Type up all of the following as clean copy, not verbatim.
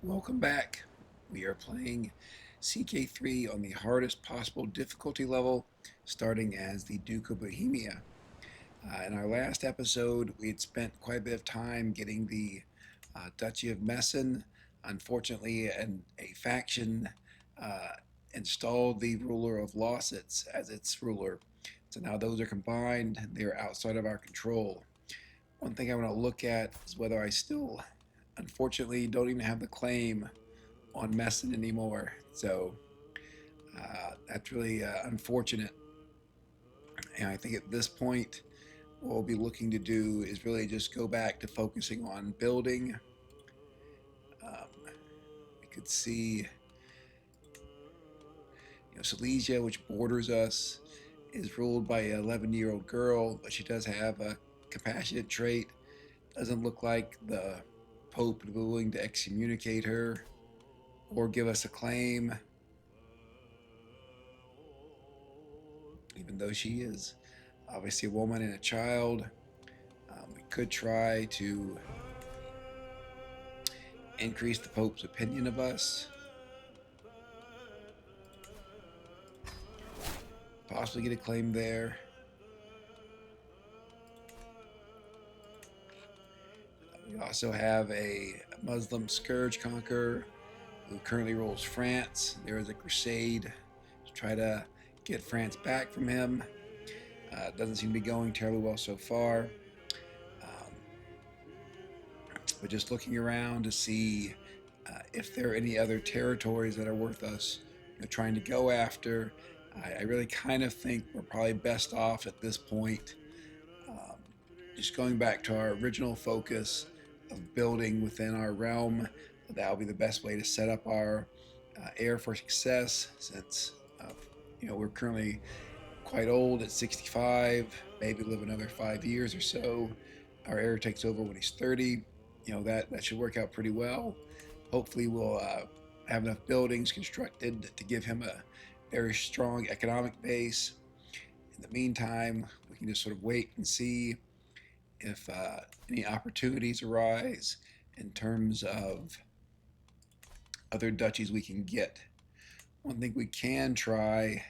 Welcome back. We are playing CK3 on the hardest possible difficulty level, starting as the Duke of Bohemia. In our last episode, we had spent quite a bit of time getting the Duchy of Meissen. Unfortunately, a faction uh, installed the ruler of Lausitz as its ruler. So now those are combined, they're outside of our control. One thing I want to look at is whether I still, unfortunately, don't even have the claim on Meissen anymore. So that's really unfortunate. And I think at this point, what we'll be looking to do is really just go back to focusing on building. We could see, Silesia, which borders us, is ruled by an 11-year-old girl, but she does have a compassionate trait. Doesn't look like the Pope would be willing to excommunicate her or give us a claim, even though she is obviously a woman and a child. We could try to increase the Pope's opinion of us, possibly get a claim there. We also have a Muslim scourge conqueror who currently rules France. There is a crusade to try to get France back from him. Doesn't seem to be going terribly well so far. Um, but just looking around to see if there are any other territories that are worth us trying to go after. I really kind of think we're probably best off at this point um, just going back to our original focus of building within our realm. That will be the best way to set up our heir for success, since we're currently quite old at 65, maybe live another 5 years or so. Our heir takes over when he's 30. That should work out pretty well. Hopefully, we'll have enough buildings constructed to give him a very strong economic base. In the meantime, we can just sort of wait and see if any opportunities arise in terms of other duchies we can get. One thing we can try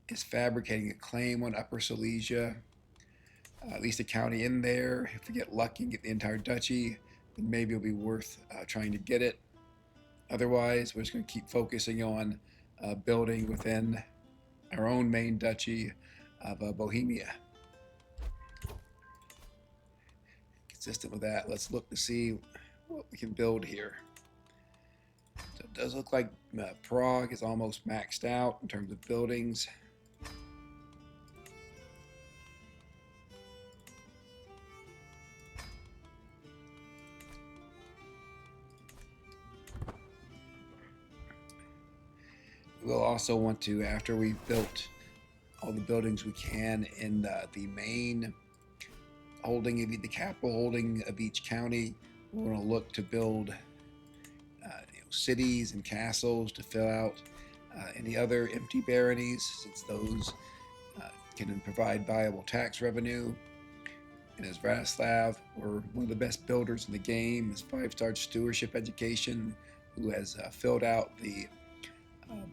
is fabricating a claim on Upper Silesia, at least a county in there. If we get lucky and get the entire duchy, then maybe it'll be worth trying to get it. Otherwise, we're just going to keep focusing on building within our own main duchy of Bohemia. Consistent with that, let's look to see what we can build here. So it does look like Prague is almost maxed out in terms of buildings. We'll also want to, after we've built all the buildings we can in the main holding, the capital holding of each county, we're going to look to build cities and castles to fill out any other empty baronies, since those can provide valuable tax revenue. And as Vratislav, we're one of the best builders in the game, his 5-star stewardship education, who has filled out the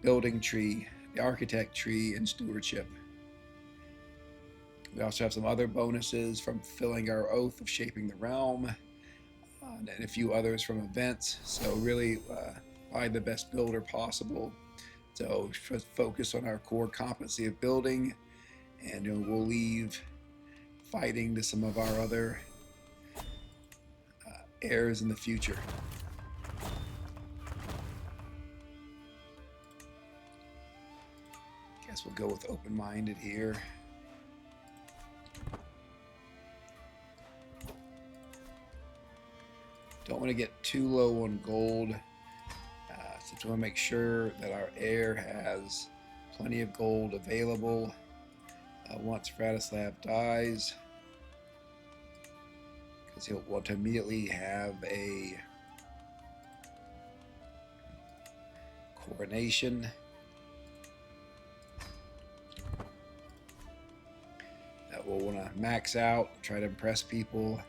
building tree, the architect tree, and stewardship. We also have some other bonuses from fulfilling our oath of shaping the realm, and a few others from events. So really, buy the best builder possible. So just focus on our core competency of building, and we'll leave fighting to some of our other heirs in the future. Guess we'll go with open-minded here. Don't want to get too low on gold, since we want to make sure that our heir has plenty of gold available once Vratislav dies, because he'll want to immediately have a coronation. That we'll want to max out, try to impress people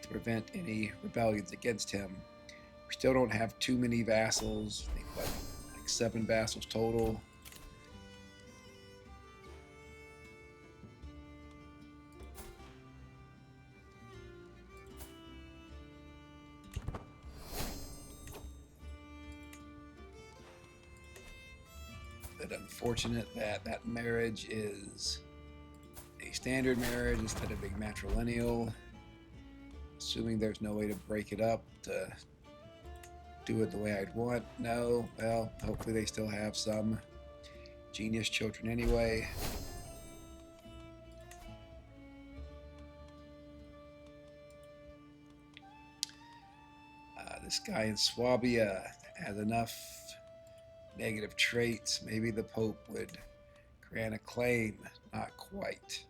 to prevent any rebellions against him. We still don't have too many vassals. I think what, like 7 vassals total. But unfortunate that that marriage is a standard marriage instead of a matrilineal. Assuming there's no way to break it up to do it the way I'd want. No, well, hopefully they still have some genius children anyway. This guy in Swabia has enough negative traits. Maybe the Pope would grant a claim. Not quite.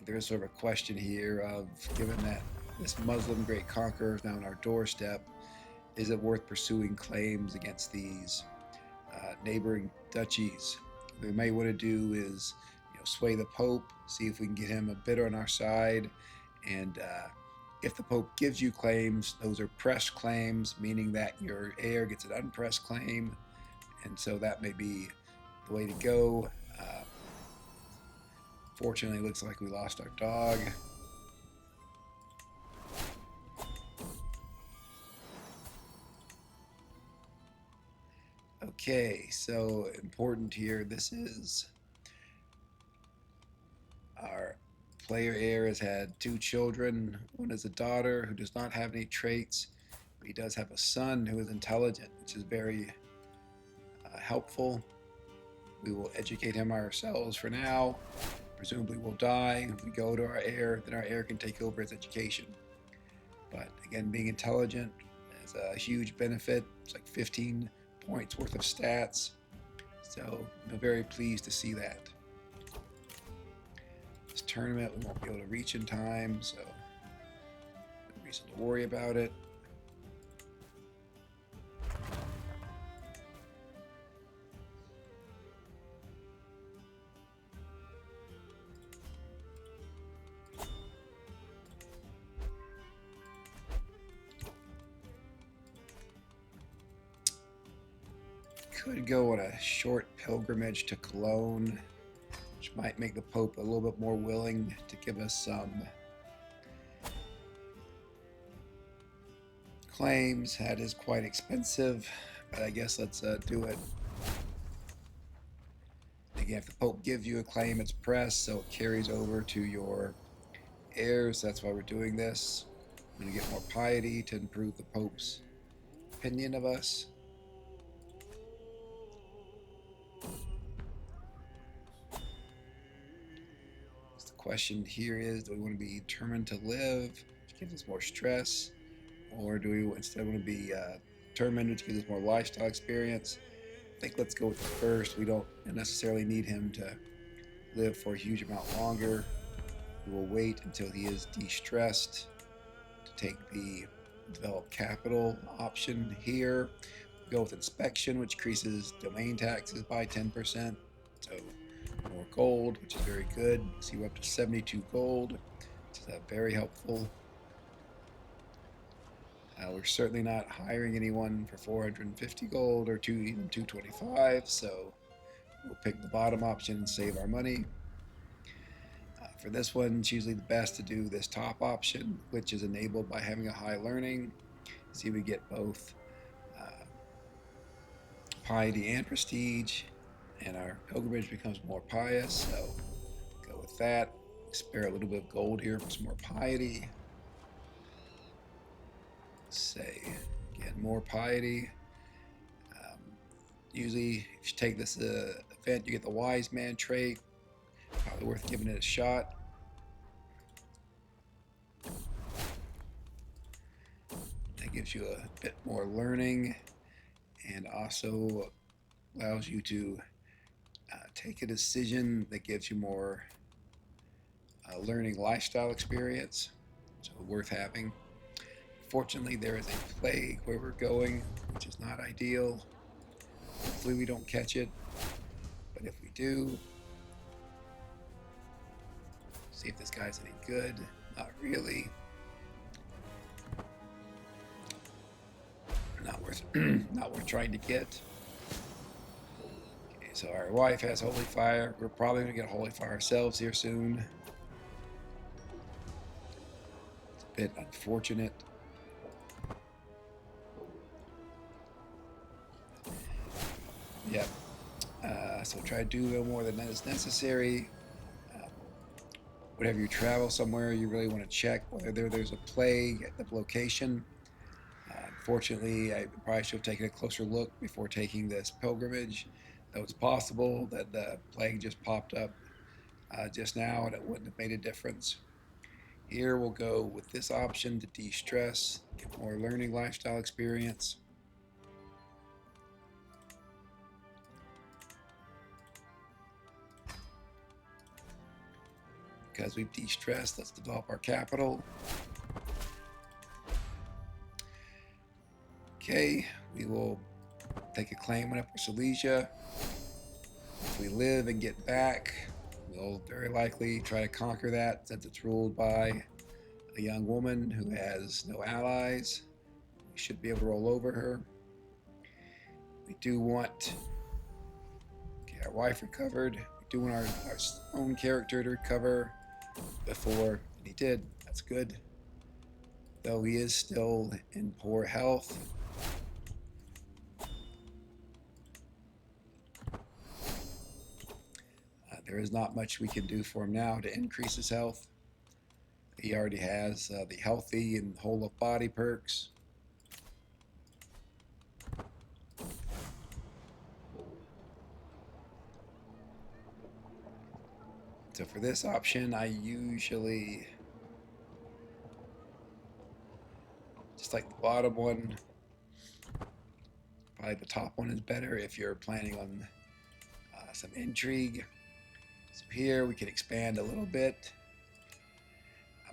There's sort of a question here of, given that this Muslim great conqueror is now on our doorstep, is it worth pursuing claims against these neighboring duchies? What we may want to do is, sway the Pope, see if we can get him a bidder on our side, and if the Pope gives you claims, those are pressed claims, meaning that your heir gets an unpressed claim, and so that may be the way to go. Fortunately, it looks like we lost our dog. Okay, so important here. This is our player heir has had 2 children. One is a daughter who does not have any traits, but he does have a son who is intelligent, which is very helpful. We will educate him ourselves for now. Presumably we'll die. If we go to our heir, then our heir can take over his education. But again, being intelligent is a huge benefit. It's like 15 points worth of stats. So I'm very pleased to see that. This tournament we won't be able to reach in time, so no reason to worry about it. Could go on a short pilgrimage to Cologne, which might make the Pope a little bit more willing to give us some claims. That is quite expensive, but I guess let's do it. Again, if the Pope gives you a claim, it's pressed, so it carries over to your heirs. That's why we're doing this. I'm going to get more piety to improve the Pope's opinion of us. The question here is, do we want to be determined to live, which gives us more stress, or do we instead want to be determined, which gives us more lifestyle experience? I think let's go with the first. We don't necessarily need him to live for a huge amount longer. We will wait until he is de-stressed to take the develop capital option here. We'll go with inspection, which increases domain taxes by 10%. So more gold, which is very good. See, we're up to 72 gold, which is very helpful. We're certainly not hiring anyone for 450 gold or even 225, so we'll pick the bottom option and save our money. For this one, it's usually the best to do this top option, which is enabled by having a high learning. See, we get both piety and prestige, and our pilgrimage becomes more pious, so go with that. Spare a little bit of gold here for some more piety. Say, again, more piety. Usually, if you take this event, you get the wise man trait. Probably worth giving it a shot. That gives you a bit more learning and also allows you to take a decision that gives you more learning lifestyle experience, so worth having. Fortunately, there is a plague where we're going, which is not ideal. Hopefully we don't catch it, but if we do, see if this guy's any good. Not really. Not worth not worth trying to get. Okay, so our wife has holy fire. We're probably gonna get holy fire ourselves here soon. It's a bit unfortunate. Yep. So try to do no more than is necessary. Whenever you travel somewhere, you really want to check whether there's a plague at the location. Unfortunately, I probably should have taken a closer look before taking this pilgrimage. Though it's possible that the plague just popped up just now and it wouldn't have made a difference. Here we'll go with this option to de-stress, get more learning lifestyle experience. Because we've de-stressed, let's develop our capital. Okay, we will take a claim on Upper Silesia. If we live and get back, we'll very likely try to conquer that since it's ruled by a young woman who has no allies. We should be able to roll over her. We do want, okay, our wife recovered. We do want our own character to recover before, and he did. That's good. Though he is still in poor health. There is not much we can do for him now to increase his health. He already has the healthy and whole of body perks. So for this option, I usually just like the bottom one. Probably the top one is better if you're planning on some intrigue. So here we can expand a little bit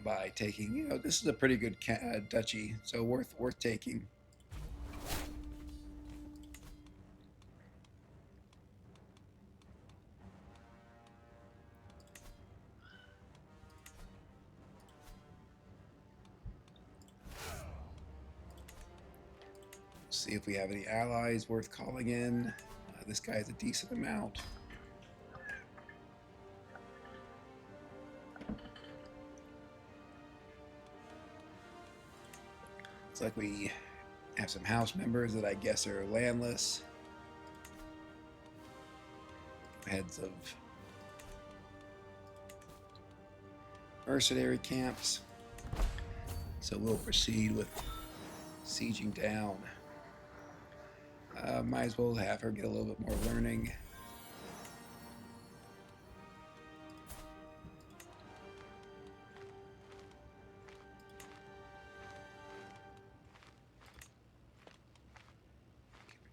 by taking, you know, this is a pretty good duchy, so worth taking. See if we have any allies worth calling in. This guy has a decent amount. Looks like we have some house members that I guess are landless. Heads of mercenary camps. So we'll proceed with sieging down. Might as well have her get a little bit more learning.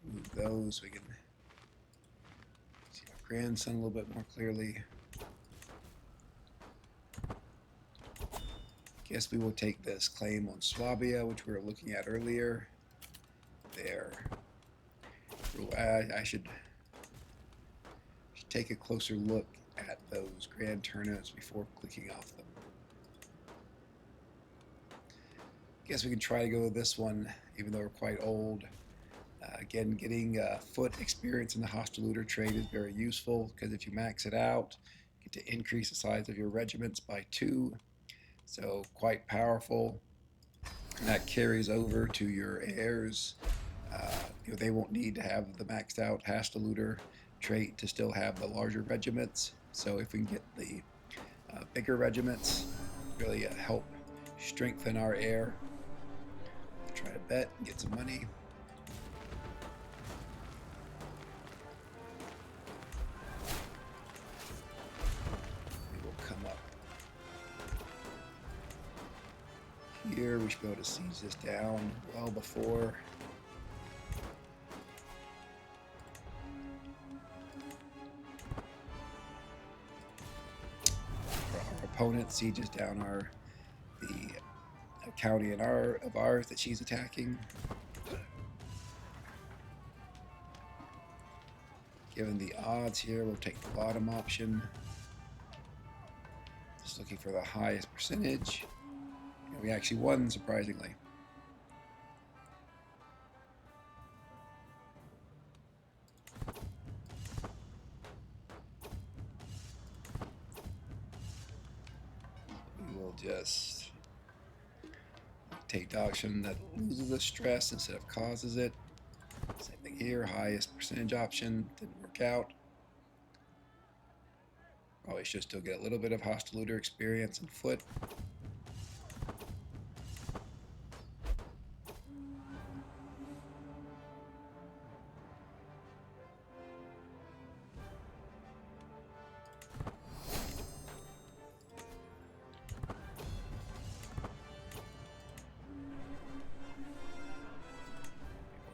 Move those so we can see our grandson a little bit more clearly. Guess we will take this claim on Swabia, which we were looking at earlier. There. I should take a closer look at those grand turnips before clicking off them. Guess we can try to go with this one, even though we're quite old. Again, getting foot experience in the hostile looter trade is very useful because if you max it out, you get to increase the size of your regiments by 2. So quite powerful. And that carries over to your heirs. You know, they won't need to have the maxed out hostile looter trait to still have the larger regiments. So if we can get the bigger regiments, really help strengthen our heir. Try to bet and get some money. We will come up here. We should be able to siege this down well before. opponent sieges down the county of ours that she's attacking. Given the odds here, we'll take the bottom option. Just looking for the highest percentage. And we actually won, surprisingly. We will just take the option that loses the stress instead of causes it. Same thing here, highest percentage option, didn't work out. Probably should still get a little bit of hostile looter experience and foot.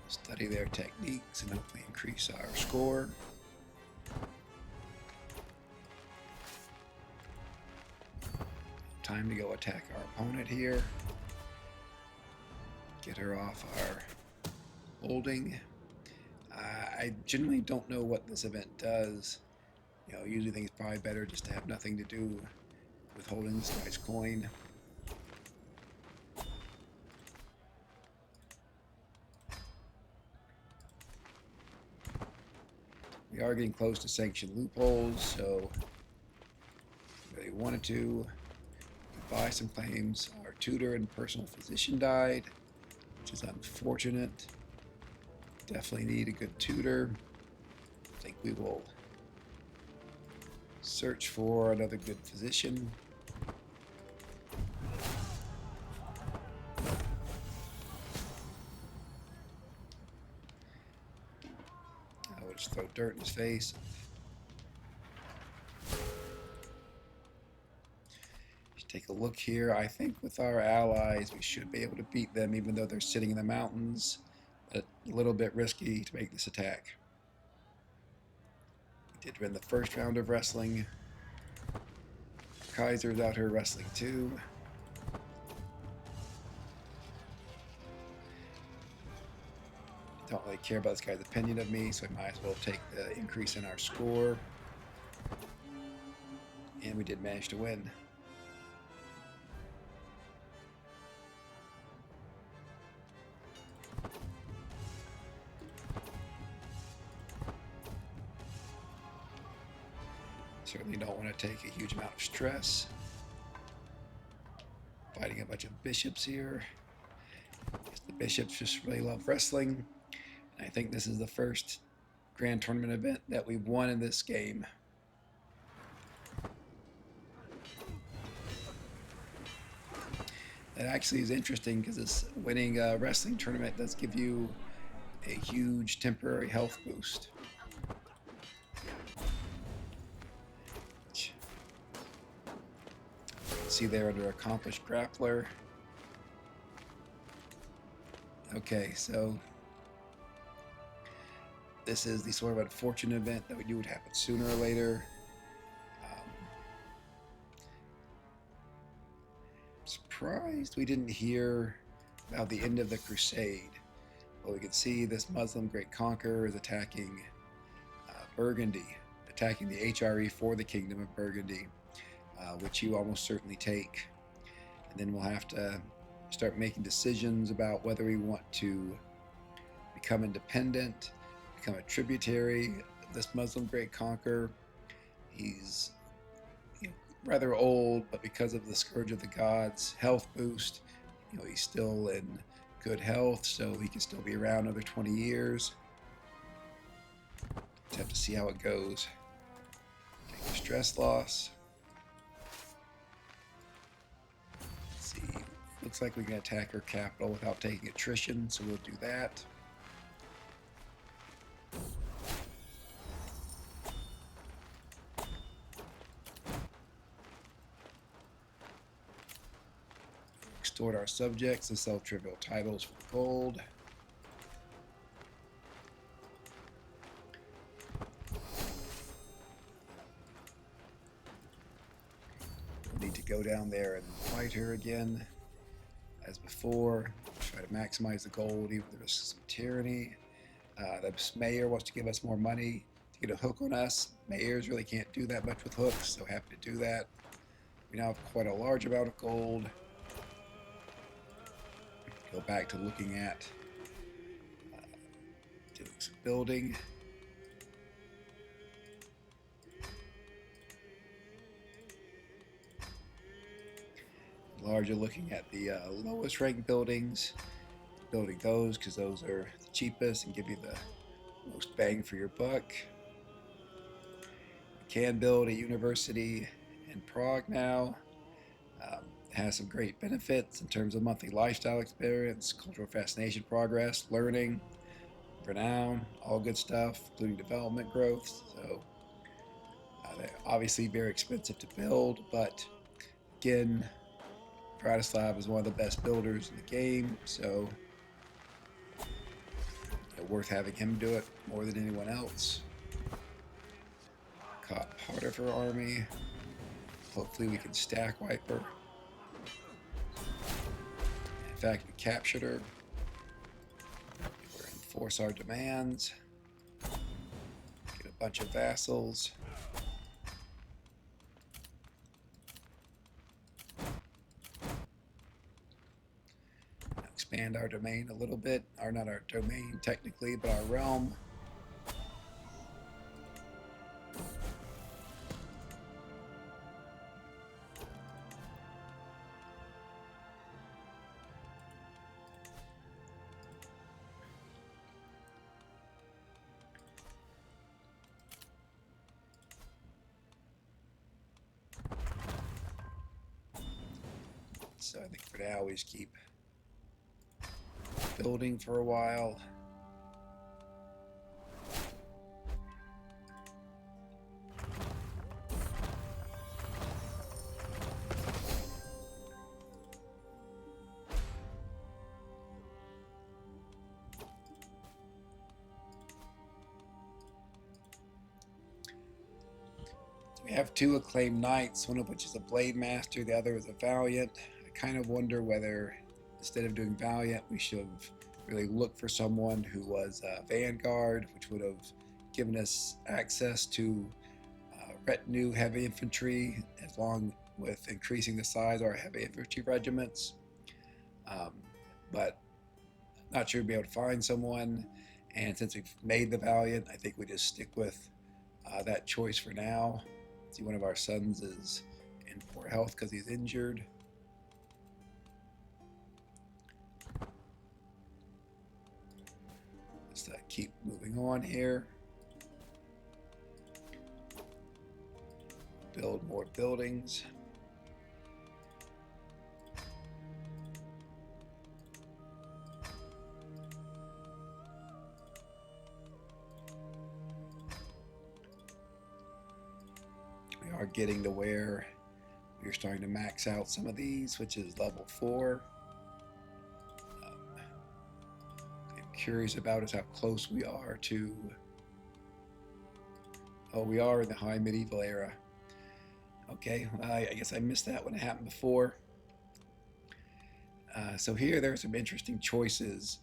Study their techniques and hopefully increase our score. Time to go attack our opponent here. Get her off our holding. I generally don't know what this event does. You know, usually think it's probably better just to have nothing to do with holding this guy's coin. We are getting close to sanctioned loopholes, so if we really wanted to buy some claims. Our tutor and personal physician died, which is unfortunate. Definitely need a good tutor. I think we will search for another good physician. I will just throw dirt in his face. Take a look here. I think with our allies, we should be able to beat them, even though they're sitting in the mountains. But a little bit risky to make this attack. We did win the first round of wrestling. Kaiser's out here wrestling too. Don't really care about this guy's opinion of me, so I might as well take the increase in our score. And we did manage to win. Certainly don't want to take a huge amount of stress. Fighting a bunch of bishops here. The bishops just really love wrestling. And I think this is the first grand tournament event that we've won in this game. That actually is interesting because this winning a wrestling tournament does give you a huge temporary health boost. See there under accomplished grappler. Okay, so this is the sort of unfortunate event that we knew would happen sooner or later. Surprised we didn't hear about the end of the crusade. Well, we can see this Muslim great conqueror is attacking Burgundy, attacking the HRE for the Kingdom of Burgundy. Which you almost certainly take. And then we'll have to start making decisions about whether we want to become independent, become a tributary of this Muslim great conqueror. He's rather old, but because of the scourge-of-the-gods health boost, he's still in good health, so he can still be around another 20 years. Just have to see how it goes. Take the stress loss. Looks like we can attack her capital without taking attrition, so we'll do that. Extort our subjects and sell trivial titles for gold. We'll need to to go down there and fight her again as before. Try to maximize the gold, even if there's some tyranny. The mayor wants to give us more money to get a hook on us. Mayors really can't do that much with hooks, so happy to do that. We now have quite a large amount of gold. Go back to looking at doing some building. Larger looking at the lowest ranked buildings, building those because those are the cheapest and give you the most bang for your buck. You can build a university in Prague now. It has some great benefits in terms of monthly lifestyle experience, cultural fascination, progress, learning, renown, all good stuff, including development growth. So they're obviously very expensive to build, but again, Bratislav is one of the best builders in the game, so worth having him do it more than anyone else. Caught part of her army. Hopefully we can stack wipe her. In fact, we captured her. We're enforce our demands. Get a bunch of vassals. Expand our domain a little bit, or not our domain technically, but our realm. So I think for now we just keep building for a while. We have two acclaimed knights, one of which is a blade master, the other is a valiant. I kind of wonder whether instead of doing valiant, we should have really looked for someone who was a vanguard, which would have given us access to retinue heavy infantry, as long with increasing the size of our heavy infantry regiments. But not sure we'll be able to find someone. And since we've made the valiant, I think we just stick with that choice for now. See, one of our sons is in poor health because he's injured. Let's keep moving on here. Build more buildings. We are getting to where we're starting to max out some of these, which is level 4. I'm curious about is how close we are to... Oh, we are in the high medieval era. Okay, I guess I missed that when it happened before. So here there are some interesting choices.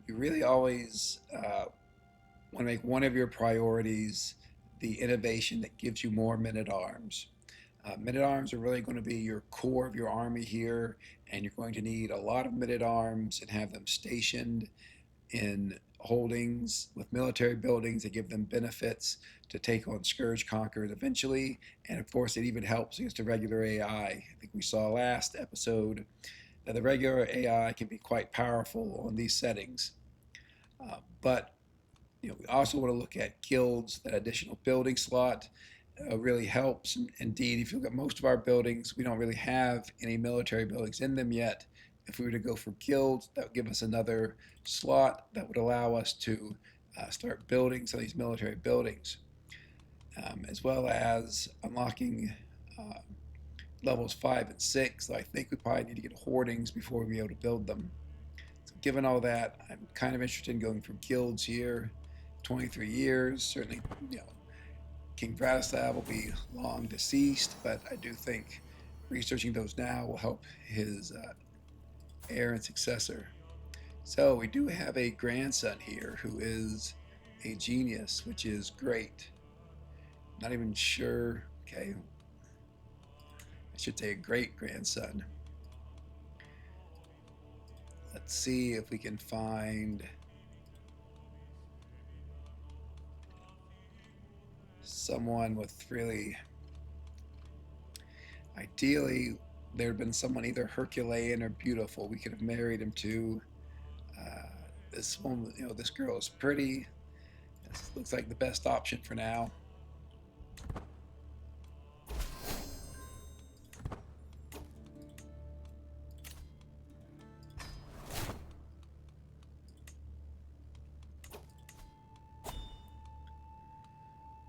You really always want to make one of your priorities the innovation that gives you more men-at-arms. Men-at-arms are really going to be your core of your army here, and you're going to need a lot of men-at-arms and have them stationed in holdings with military buildings that give them benefits to take on scourge conquerors eventually. And of course, it even helps against the regular AI. I think we saw last episode that the regular AI can be quite powerful on these settings. But we also want to look at guilds. That additional building slot really helps. Indeed, if you look at most of our buildings, we don't really have any military buildings in them yet. If we were to go for guilds, that would give us another slot that would allow us to start building some of these military buildings, as well as unlocking levels 5 and 6. So I think we probably need to get hoardings before we be able to build them. So given all that, I'm kind of interested in going for guilds here. 23 years, certainly, King Bratislav will be long deceased, but I do think researching those now will help his heir and successor. So we do have a grandson here who is a genius, which is great. Not even sure. Okay, I should say a great grandson. Let's see if we can find someone with really, ideally, there had been someone either Herculean or beautiful we could have married him to. This one, this girl is pretty. This looks like the best option for now.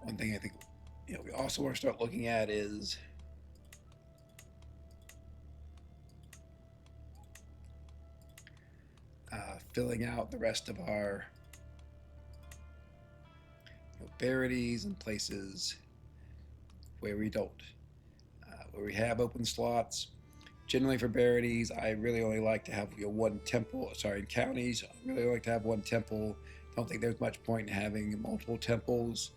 One thing I think we also want to start looking at is filling out the rest of our verities in places where we don't, where we have open slots. Generally for verities, I really only like to have one temple. Sorry, in counties, I really like to have one temple. Don't think there's much point in having multiple temples.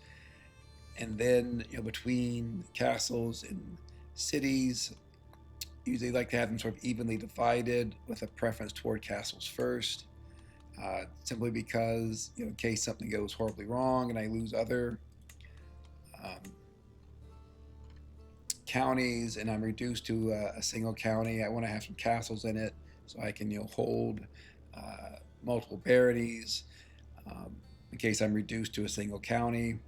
And then between castles and cities, usually like to have them sort of evenly divided with a preference toward castles first. Simply because in case something goes horribly wrong and I lose other counties and I'm reduced to a single county, I want to have some castles in it so I can hold multiple baronies in case I'm reduced to a single county.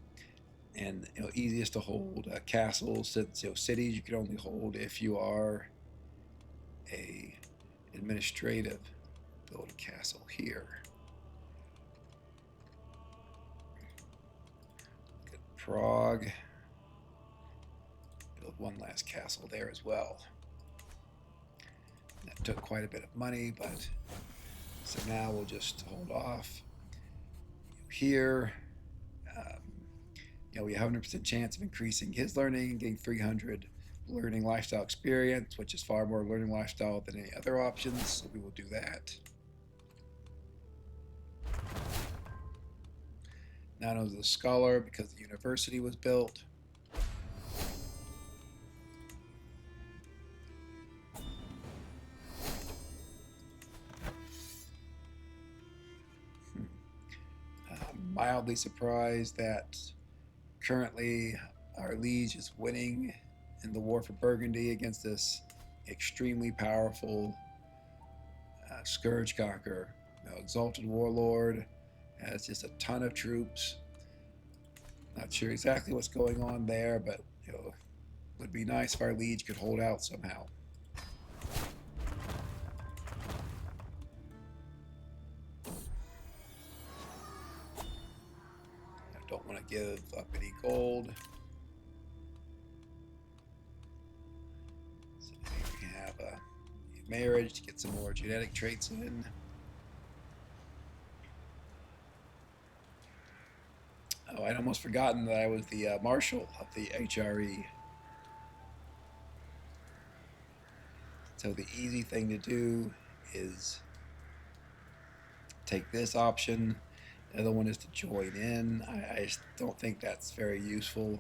And easiest to hold castles, since cities you can only hold if you are a administrative. Build a castle here. Look at Prague. Build one last castle there as well. That took quite a bit of money, but so now we'll just hold off. Here, we have a 100% chance of increasing his learning and getting 300 learning lifestyle experience, which is far more learning lifestyle than any other options, so we will do that. Now known as a scholar because the university was built. I'm mildly surprised that currently our liege is winning in the war for Burgundy against this extremely powerful scourge conqueror. Exalted warlord, has just a ton of troops. Not sure exactly what's going on there, but would be nice if our liege could hold out somehow. I don't want to give up any gold. So maybe we can have a marriage to get some more genetic traits in. Oh, I'd almost forgotten that I was the marshal of the HRE. So the easy thing to do is take this option. The other one is to join in. I just don't think that's very useful.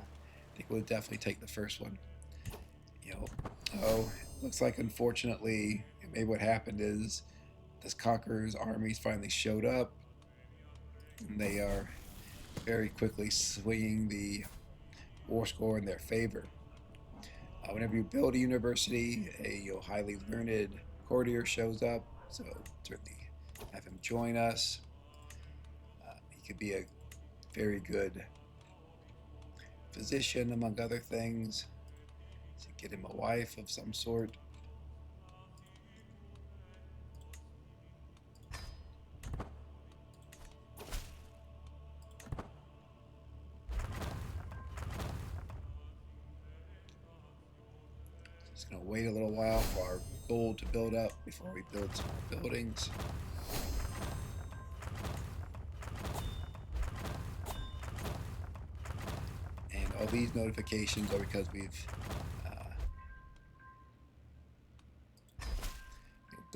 I think we'll definitely take the first one. Looks like unfortunately, maybe what happened is this conqueror's armies finally showed up, and they are very quickly swinging the war score in their favor. Whenever you build a university, a highly learned courtier shows up, so certainly have him join us. He could be a very good physician, among other things. So get him a wife of some sort. Just going to wait a little while for our gold to build up before we build some more buildings. And all these notifications are because we've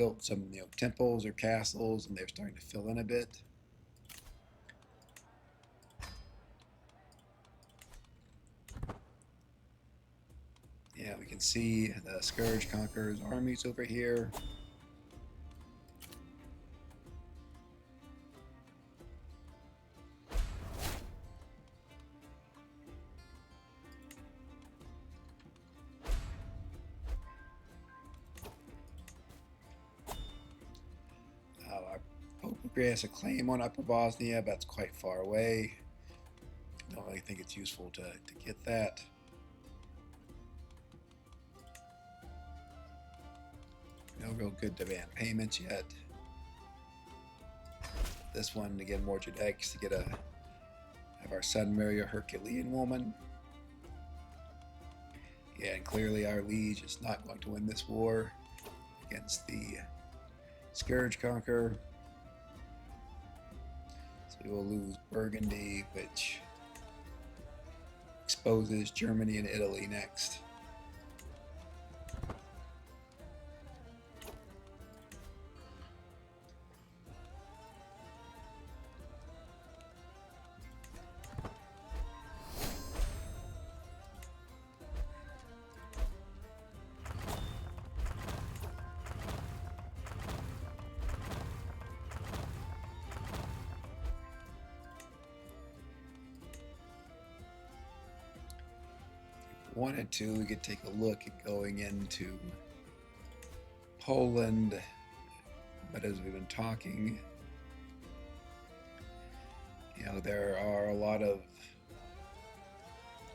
built some temples or castles, and they're starting to fill in a bit. Yeah, we can see the Scourge Conquerors armies over here. Our Pope grants a claim on Upper Bosnia, but that's quite far away. I don't really think it's useful to get that. No real good demand payments yet. This one, again, more genetics to get have our son marry a Herculean woman. Yeah, and clearly our liege is not going to win this war against the Scourge Conqueror. So we will lose Burgundy, which exposes Germany and Italy next. Wanted to, we could take a look at going into Poland, but as we've been talking, there are a lot of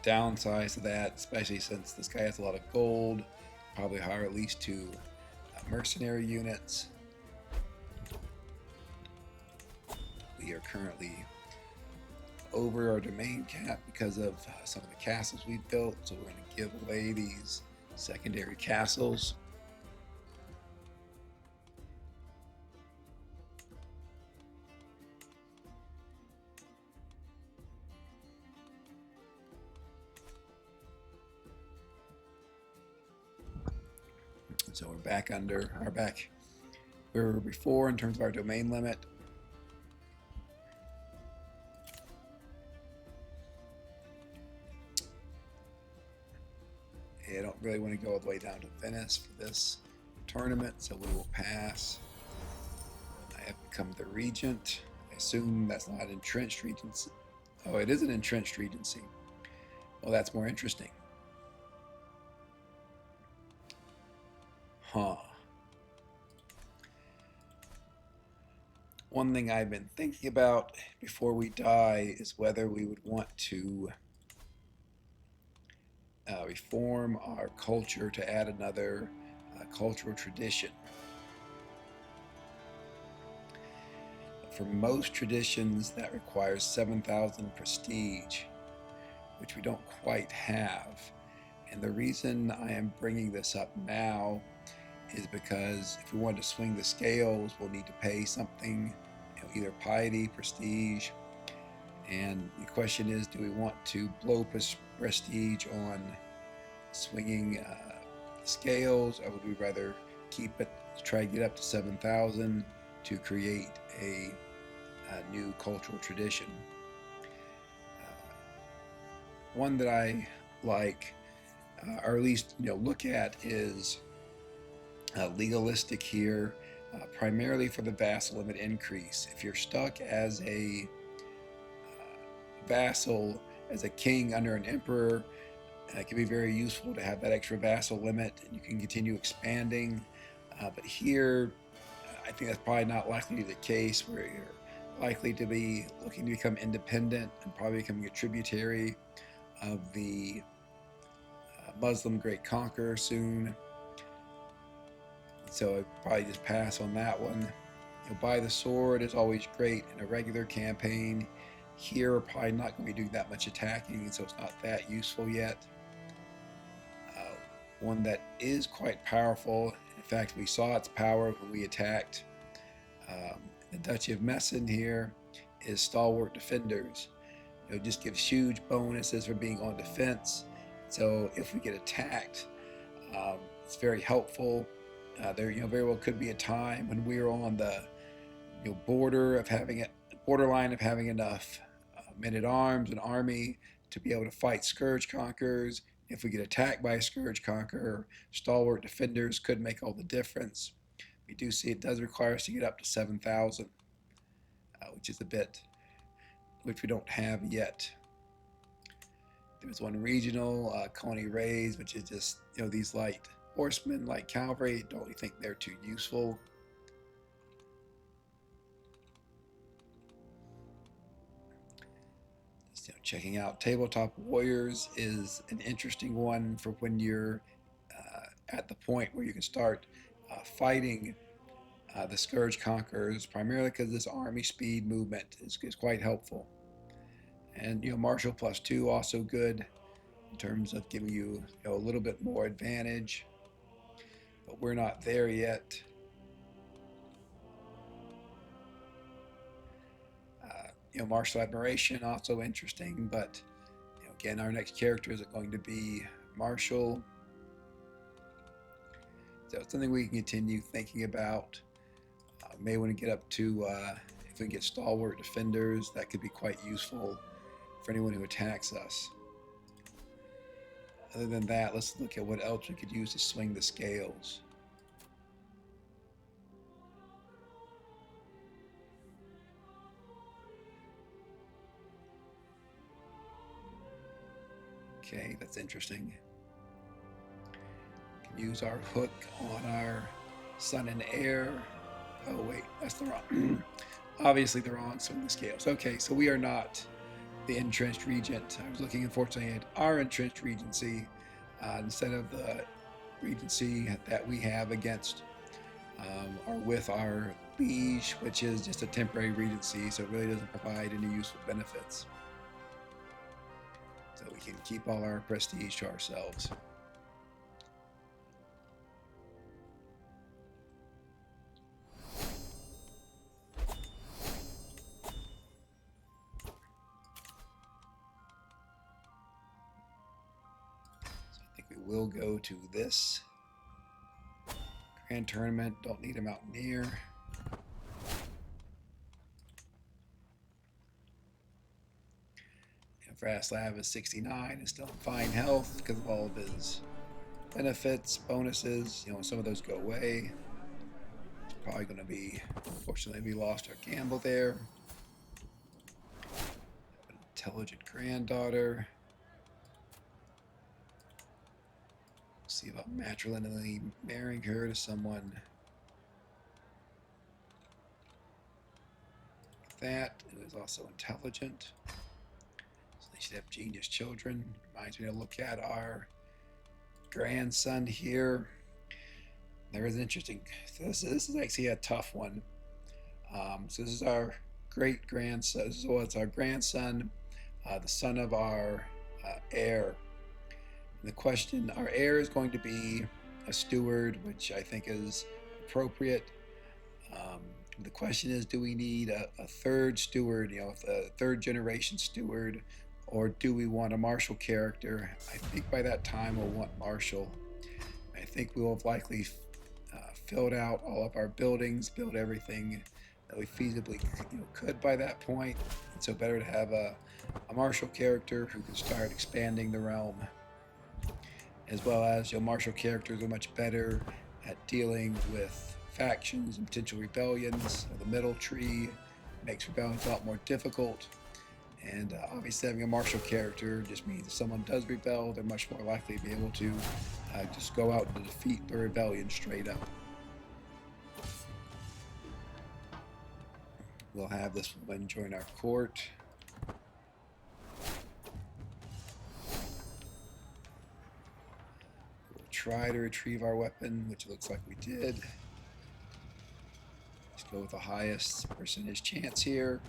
downsides to that, especially since this guy has a lot of gold. Probably hire at least 2 mercenary units. We are currently over our domain cap because of some of the castles we built, so we're going to give away these secondary castles. So we're back under our where we were before in terms of our domain limit. I don't really want to go all the way down to Venice for this tournament, so we will pass. I have become the regent. I assume that's not entrenched regency. Oh, it is an entrenched regency. Well, that's more interesting. Huh. One thing I've been thinking about before we die is whether we would want to reform our culture to add another cultural tradition. For most traditions, that requires 7,000 prestige, which we don't quite have. And the reason I am bringing this up now is because if we want to swing the scales, we'll need to pay something, either piety, prestige. And the question is, do we want to blow prestige on swinging scales, or would we rather keep it, try to get up to 7,000 to create a new cultural tradition? One that I like, or at least look at, is legalistic here, primarily for the vassal limit increase. If you're stuck as a vassal, as a king under an emperor, it can be very useful to have that extra vassal limit, and you can continue expanding. But here, I think that's probably not likely to be the case, where you're likely to be looking to become independent and probably becoming a tributary of the Muslim great conqueror soon. So I'd probably just pass on that one. Buy the sword is always great in a regular campaign. Here we're probably not going to be doing that much attacking, so it's not that useful yet. One that is quite powerful, in fact we saw its power when we attacked the Duchy of Meissen here, is Stalwart Defenders. It just gives huge bonuses for being on defense. So if we get attacked, it's very helpful. There, very well could be a time when we're on the border of having it, borderline of having enough men-at-arms and army to be able to fight scourge conquerors. If we get attacked by a scourge conqueror, stalwart defenders could make all the difference. We do see it does require us to get up to 7,000, which is a bit, which we don't have yet. There's one regional, Coney Rays, which is just, these light horsemen, like cavalry. Don't really think they're too useful. Just, checking out Tabletop Warriors is an interesting one for when you're at the point where you can start fighting the Scourge Conquerors, primarily because this army speed movement is quite helpful. And Martial +2 also good in terms of giving you, a little bit more advantage, but we're not there yet. Martial Admiration also interesting, but again, our next character is going to be Martial, so it's something we can continue thinking about. May want to get up to if we can get Stalwart Defenders, that could be quite useful for anyone who attacks us. Other than that, let's look at what else we could use to swing the scales. Okay, that's interesting. We can use our hook on our Sun and Air. Oh wait, that's the wrong, obviously the wrong swing the scales. Okay, so we are not the entrenched regent. I was looking, unfortunately, at our entrenched regency instead of the regency that we have against or with our liege, which is just a temporary regency, so it really doesn't provide any useful benefits. So we can keep all our prestige to ourselves. We'll go to this grand tournament. Don't need a mountaineer. And Vraslav is 69 and still in fine health because of all of his benefits, bonuses. Some of those go away. It's probably going to be, unfortunately, we lost our gamble there. An intelligent granddaughter. See about matrilineally marrying her to someone like that, who is also intelligent. So they should have genius children. Reminds me to look at our grandson here. There is interesting. So this is actually a tough one. So this is our great grandson. So it's our grandson, the son of our heir. The question, our heir is going to be a steward, which I think is appropriate. The question is, do we need a third steward, a third generation steward, or do we want a martial character? I think by that time we'll want martial. I think we'll have likely filled out all of our buildings, built everything that we feasibly could by that point. And so better to have a martial character who can start expanding the realm. As well as martial characters are much better at dealing with factions and potential rebellions. The middle tree makes rebellions a lot more difficult, and obviously having a martial character just means if someone does rebel, they're much more likely to be able to just go out and defeat the rebellion straight up. We'll have this woman join our court. Try to retrieve our weapon, which looks like we did. Let's go with the highest percentage chance here.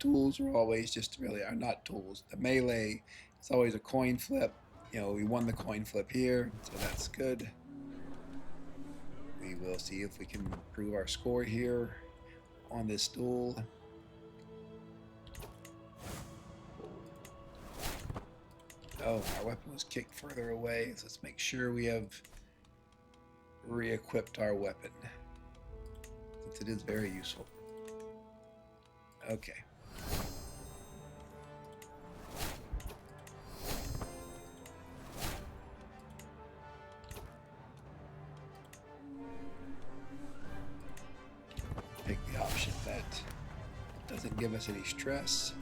Duels are always just really are not duels. The melee is always a coin flip. We won the coin flip here, so that's good. We will see if we can improve our score here on this duel. Oh, our weapon was kicked further away. So let's make sure we have re-equipped our weapon, since it is very useful. Okay. Pick the option that doesn't give us any stress.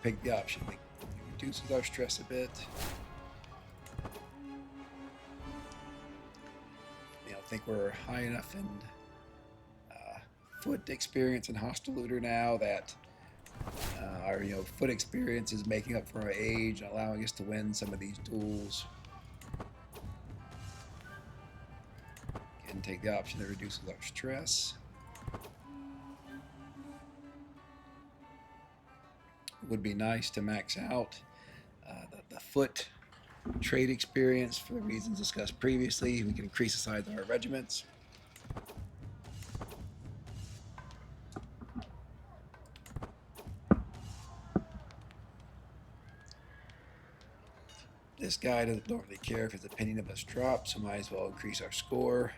Pick the option that reduces our stress a bit. I think we're high enough in foot experience and hostile looter now that our foot experience is making up for our age and allowing us to win some of these duels. Again, take the option that reduces our stress. It would be nice to max out the foot trade experience for the reasons discussed previously. We can increase the size of our regiments. This guy don't really care if his opinion of us drops, so might as well increase our score.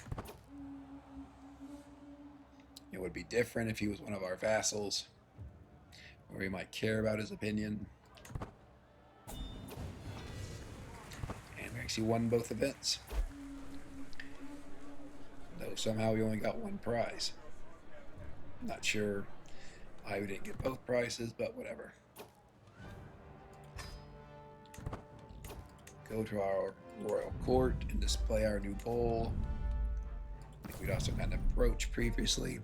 It would be different if he was one of our vassals, or he might care about his opinion. And we actually won both events, though somehow we only got one prize. Not sure why we didn't get both prizes, but whatever. Go to our royal court and display our new bowl. I think we'd also kind of broached previously.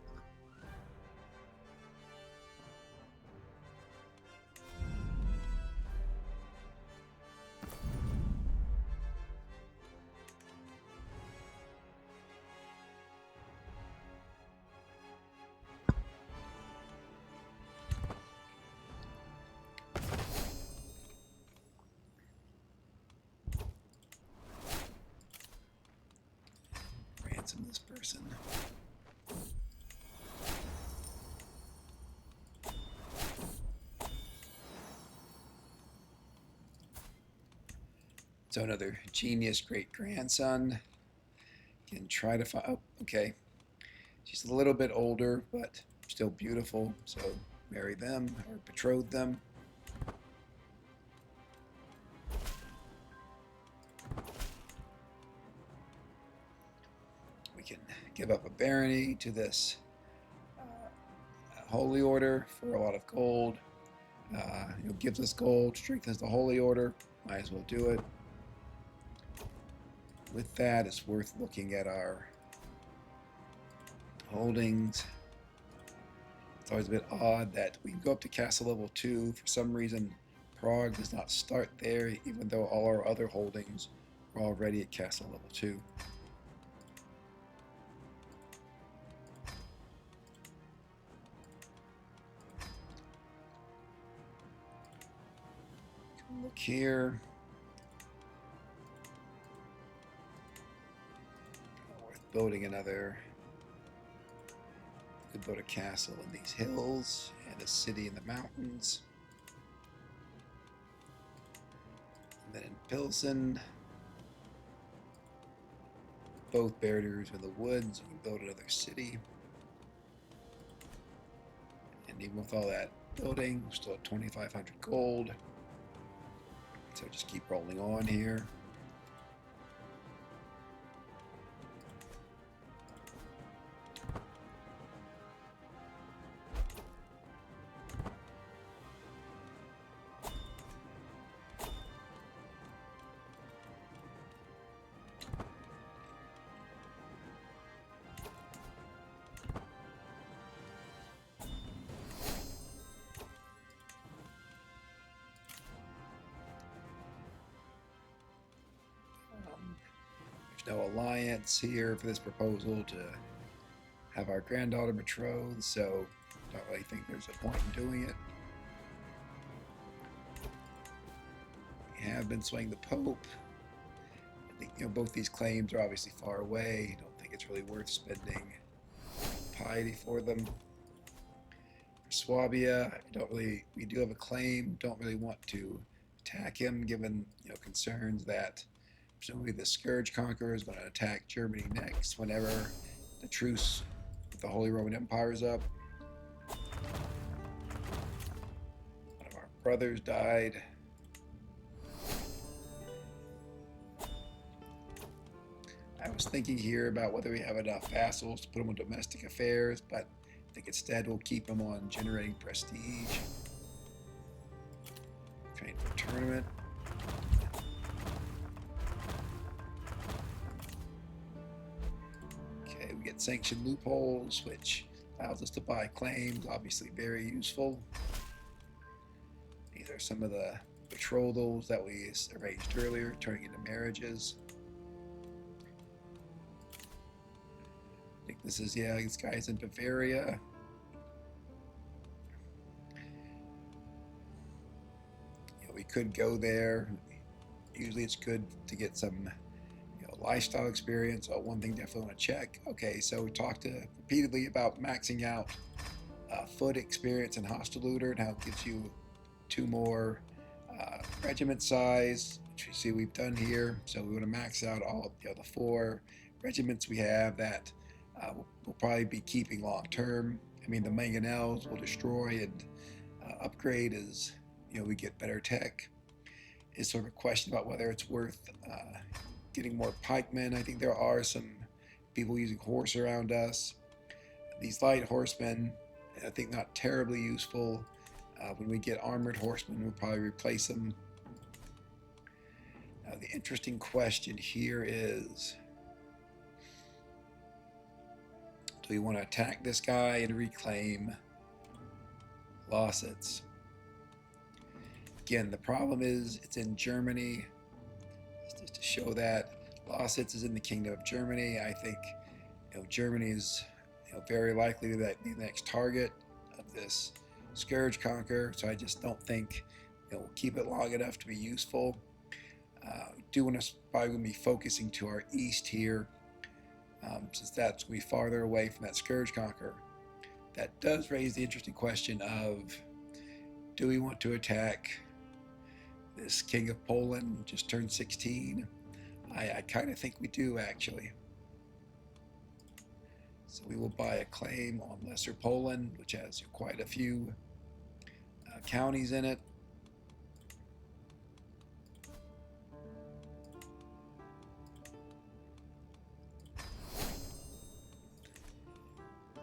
Ransom this person. So another genius great-grandson can try to find... Oh, okay. She's a little bit older, but still beautiful, so marry them or betroth them. We can give up a barony to this holy order for a lot of gold. It gives us gold, strengthens the holy order. Might as well do it. With that, it's worth looking at our holdings. It's always a bit odd that we go up to castle level 2. For some reason, Prague does not start there, even though all our other holdings are already at castle level 2. Look here. Worth building another. We could build a castle in these hills and a city in the mountains. And then in Pilsen, both barriers in the woods, we can build another city. And even with all that building, we're still at 2,500 gold. So just keep rolling on here. There's no alliance here for this proposal to have our granddaughter betrothed, so I don't really think there's a point in doing it. We have been swaying the Pope. I think both these claims are obviously far away. I don't think it's really worth spending piety for them. For Swabia, we do have a claim. Don't really want to attack him, given concerns that presumably the Scourge Conqueror is going to attack Germany next whenever the truce with the Holy Roman Empire is up. One of our brothers died. I was thinking here about whether we have enough vassals to put them on domestic affairs, but I think instead we'll keep them on generating prestige. Train for tournament. Okay, we get sanctioned loopholes, which allows us to buy claims, obviously very useful. These are some of the betrothals that we arranged earlier, turning into marriages. I think this is, this guy's in Bavaria. We could go there. Usually it's good to get some lifestyle experience. Oh, one thing definitely want to check. Okay, so we talked repeatedly about maxing out foot experience and hostile looter, and how it gives you 2 more regiment size, which you see we've done here. So we want to max out all the 4 regiments we have that we'll probably be keeping long term. I mean, the mangonels will destroy and upgrade as we get better tech. It's sort of a question about whether it's worth getting more pikemen. I think there are some people using horse around us. These light horsemen, I think, not terribly useful. When we get armored horsemen, we'll probably replace them. Now, the interesting question here is, do we want to attack this guy and reclaim Lausitz? Again, the problem is it's in Germany. Just to show that Lausitz is in the Kingdom of Germany, I think Germany is very likely to be the next target of this Scourge Conqueror. So I just don't think we'll keep it long enough to be useful. We do want to probably be focusing to our east here, since that's going to be farther away from that Scourge Conqueror. That does raise the interesting question of, do we want to attack this King of Poland, just turned 16? I kind of think we do, actually. So we will buy a claim on Lesser Poland, which has quite a few counties in it.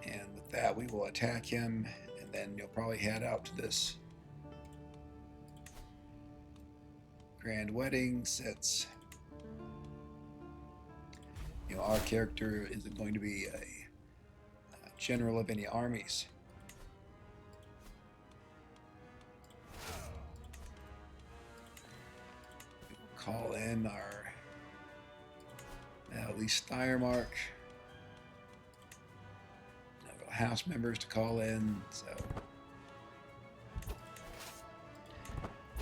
And with that, we will attack him, and then you'll probably head out to this grand wedding, since our character isn't going to be a general of any armies. We will call in our at least Steiermark. House members to call in, so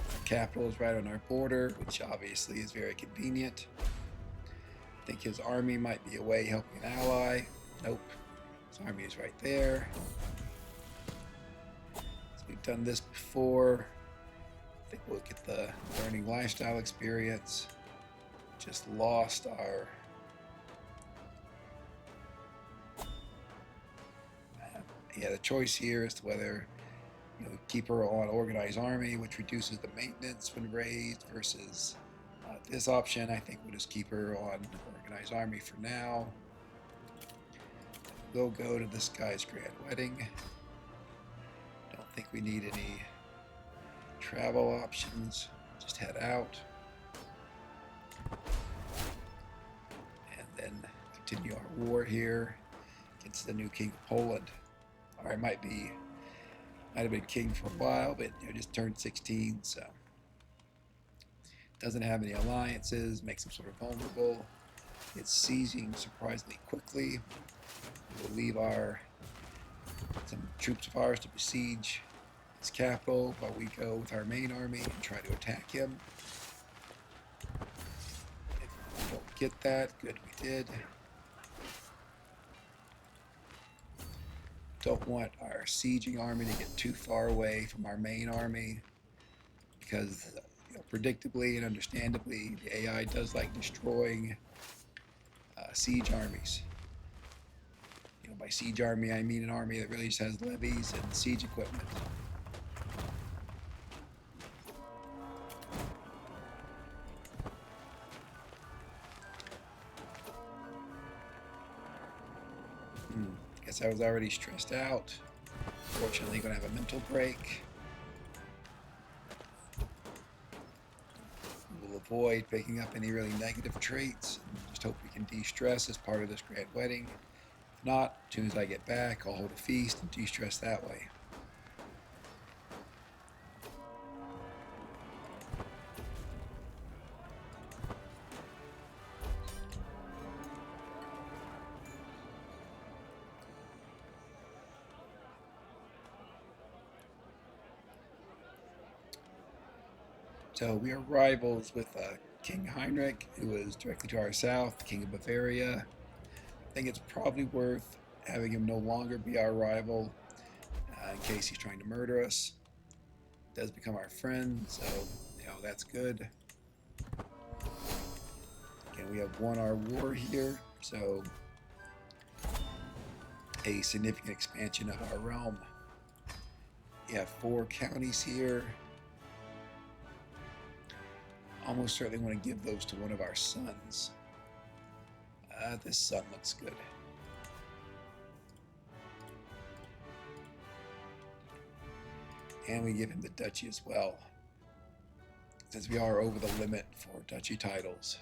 our capital is right on our border, which obviously is very convenient. I think his army might be away helping an ally. Nope, his army is right there. So we've done this before. I think we'll get the learning lifestyle experience. Just lost our the choice here as to whether keep her on organized army, which reduces the maintenance when raised, versus this option. I think we'll just keep her on organized army for now. We'll go to this guy's grand wedding. Don't think we need any travel options. Just head out and then continue our war here against the new King of Poland. Or it might have been king for a while, but just turned 16, so doesn't have any alliances, makes him sort of vulnerable. It's sieging surprisingly quickly. We'll leave some troops of ours to besiege his capital while we go with our main army and try to attack him. If we don't get that, good, we did. Don't want our sieging army to get too far away from our main army because, predictably and understandably, the AI does like destroying siege armies. By siege army, I mean an army that really just has levies and siege equipment. Guess I was already stressed out. Fortunately, going to have a mental break. We'll avoid picking up any really negative traits. Just hope we can de-stress as part of this grand wedding. If not, as soon as I get back, I'll hold a feast and de-stress that way. So we are rivals with King Heinrich, who is directly to our south, King of Bavaria. I think it's probably worth having him no longer be our rival in case he's trying to murder us. He does become our friend, so that's good. Again, we have won our war here, so a significant expansion of our realm. We have 4 counties here. Almost certainly want to give those to one of our sons. This son looks good. And we give him the duchy as well, since we are over the limit for duchy titles.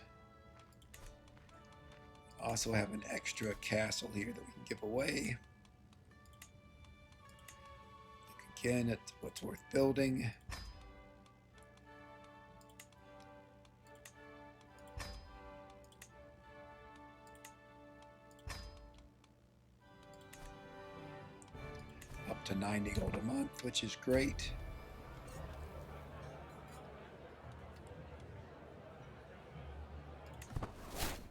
Also have an extra castle here that we can give away. Look again at what's worth building. Up to 90 gold a month, which is great. I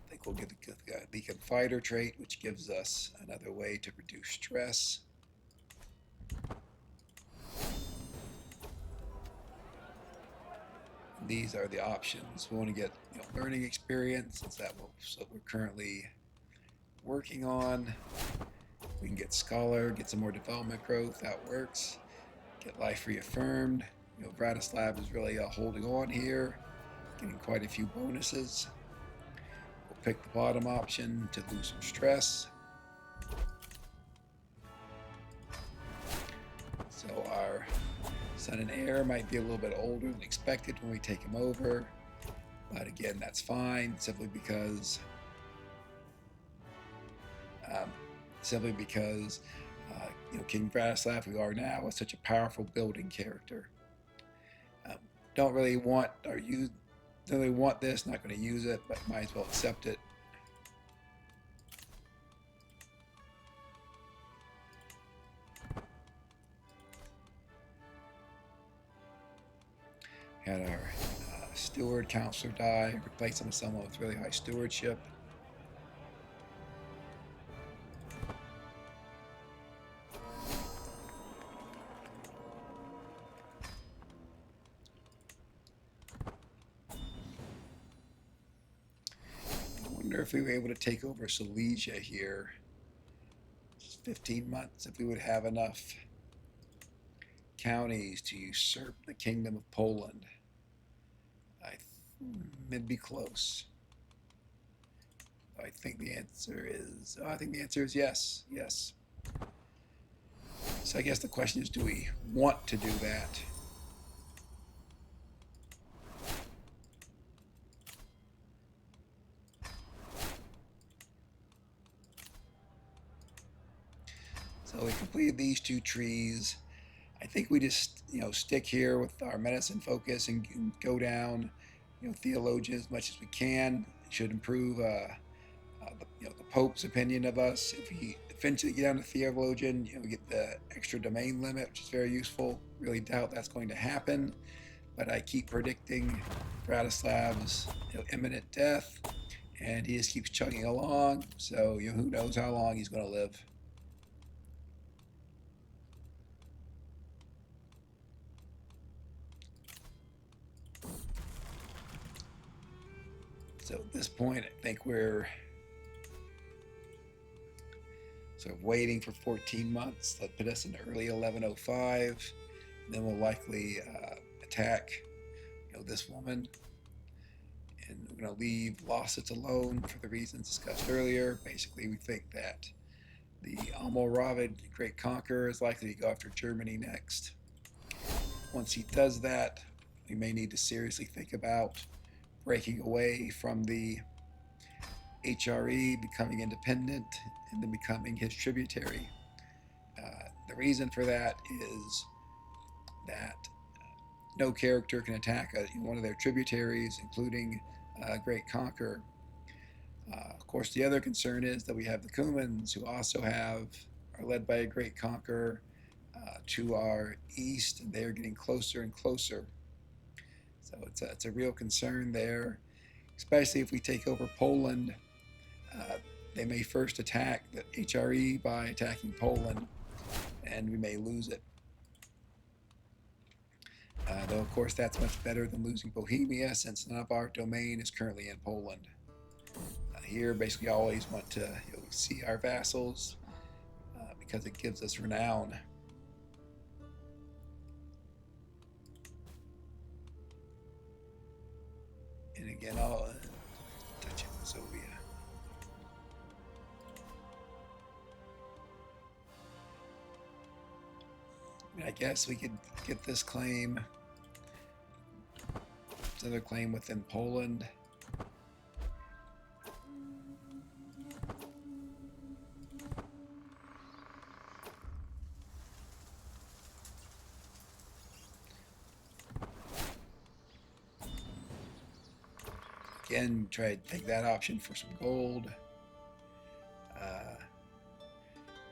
think we'll get the beacon fighter trait, which gives us another way to reduce stress. And these are the options. We want to get learning experience, since that's what we're currently working on. We can get scholar, get some more development growth. That works. Get life reaffirmed. Bratislav is really holding on here, getting quite a few bonuses. We'll pick the bottom option to lose some stress. So our son and heir might be a little bit older than expected when we take him over, but again, that's fine, simply because King Bratislav, who we are now, is such a powerful building character. Don't really want this, not going to use it, but might as well accept it. Had our steward counselor die, replace him with someone with really high stewardship. If we were able to take over Silesia here, just 15 months, if we would have enough counties to usurp the Kingdom of Poland. It'd be close. I think the answer is yes. Yes. So I guess the question is, do we want to do that? So we completed these 2 trees. I think we just stick here with our medicine focus and go down theologian as much as we can. It should improve the Pope's opinion of us. If we eventually get down to theologian, we get the extra domain limit, which is very useful. Really doubt that's going to happen, but I keep predicting Bratislav's imminent death, and he just keeps chugging along. So who knows how long he's going to live. So at this point, I think we're sort of waiting for 14 months. That put us in early 1105. Then we'll likely attack, this woman, and we're going to leave Losset alone for the reasons discussed earlier. Basically, we think that the Almoravid Great Conqueror is likely to go after Germany next. Once he does that, we may need to seriously think about breaking away from the HRE, becoming independent, and then becoming his tributary. The reason for that is that no character can attack one of their tributaries, including Great Conqueror. Of course, the other concern is that we have the Cumans, who also are led by a Great Conqueror to our east, and they are getting closer and closer. So it's a real concern there, especially if we take over Poland. They may first attack the HRE by attacking Poland, and we may lose it. Though, of course, that's much better than losing Bohemia, since none of our domain is currently in Poland. Here, basically, always want to see our vassals because it gives us renown. And again, I'll touch it with Zovia. I guess we could get this claim. It's another claim within Poland. Again, try to take that option for some gold.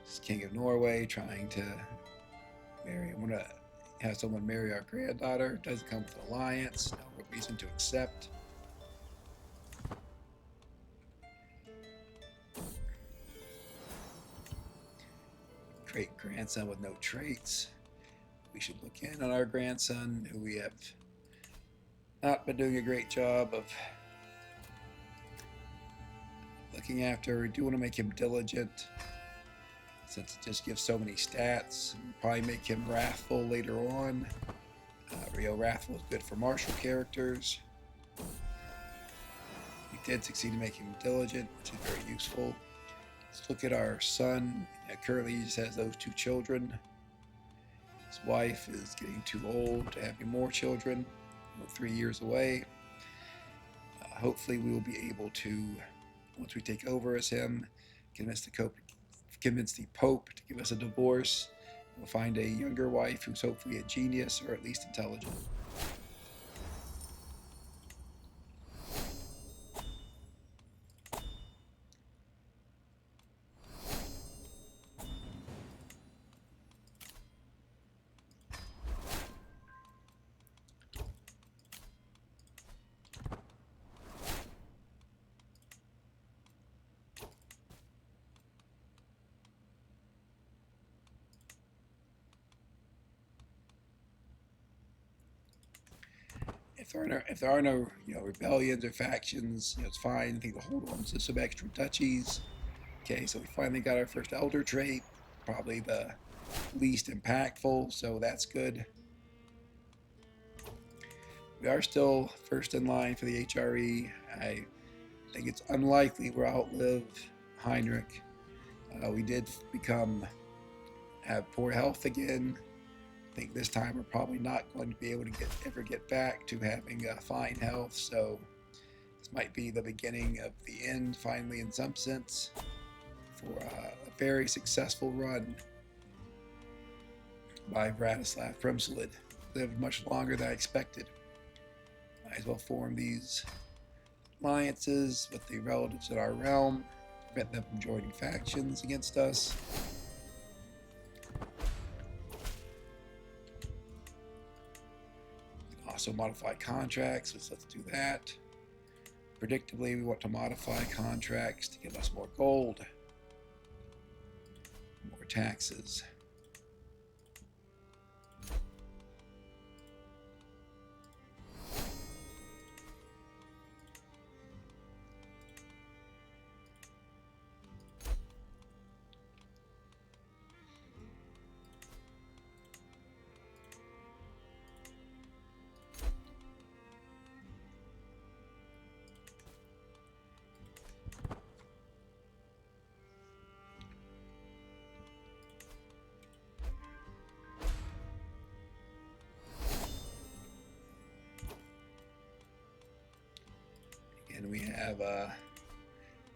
This is King of Norway trying to marry. I want to have someone marry our granddaughter. Doesn't come with an alliance. No reason to accept. Great grandson with no traits. We should look in on our grandson, who we have not been doing a great job of looking after. We do want to make him diligent, since it just gives so many stats. We'll probably make him wrathful later on. Real wrathful is good for martial characters. We did succeed in making him diligent, which is very useful. Let's look at our son. Currently, he just has those 2 children. His wife is getting too old to have any more children. We're 3 years away. Hopefully, we will be able to, once we take over as him, convince the Pope to give us a divorce. We'll find a younger wife who's hopefully a genius, or at least intelligent. If there are no rebellions or factions, it's fine. I think the hold on to some extra duchies. Okay, so we finally got our first elder trait, probably the least impactful, so that's good. We are still first in line for the HRE. I think it's unlikely we'll outlive Heinrich. We did have poor health again. I think this time we're probably not going to be able to ever get back to having fine health, so this might be the beginning of the end, finally, in some sense, for a very successful run by Bratislav Premslid. Lived much longer than I expected. Might as well form these alliances with the relatives in our realm, prevent them from joining factions against us. Also modify contracts, so let's do that. Predictably, we want to modify contracts to give us more gold, more taxes. And we have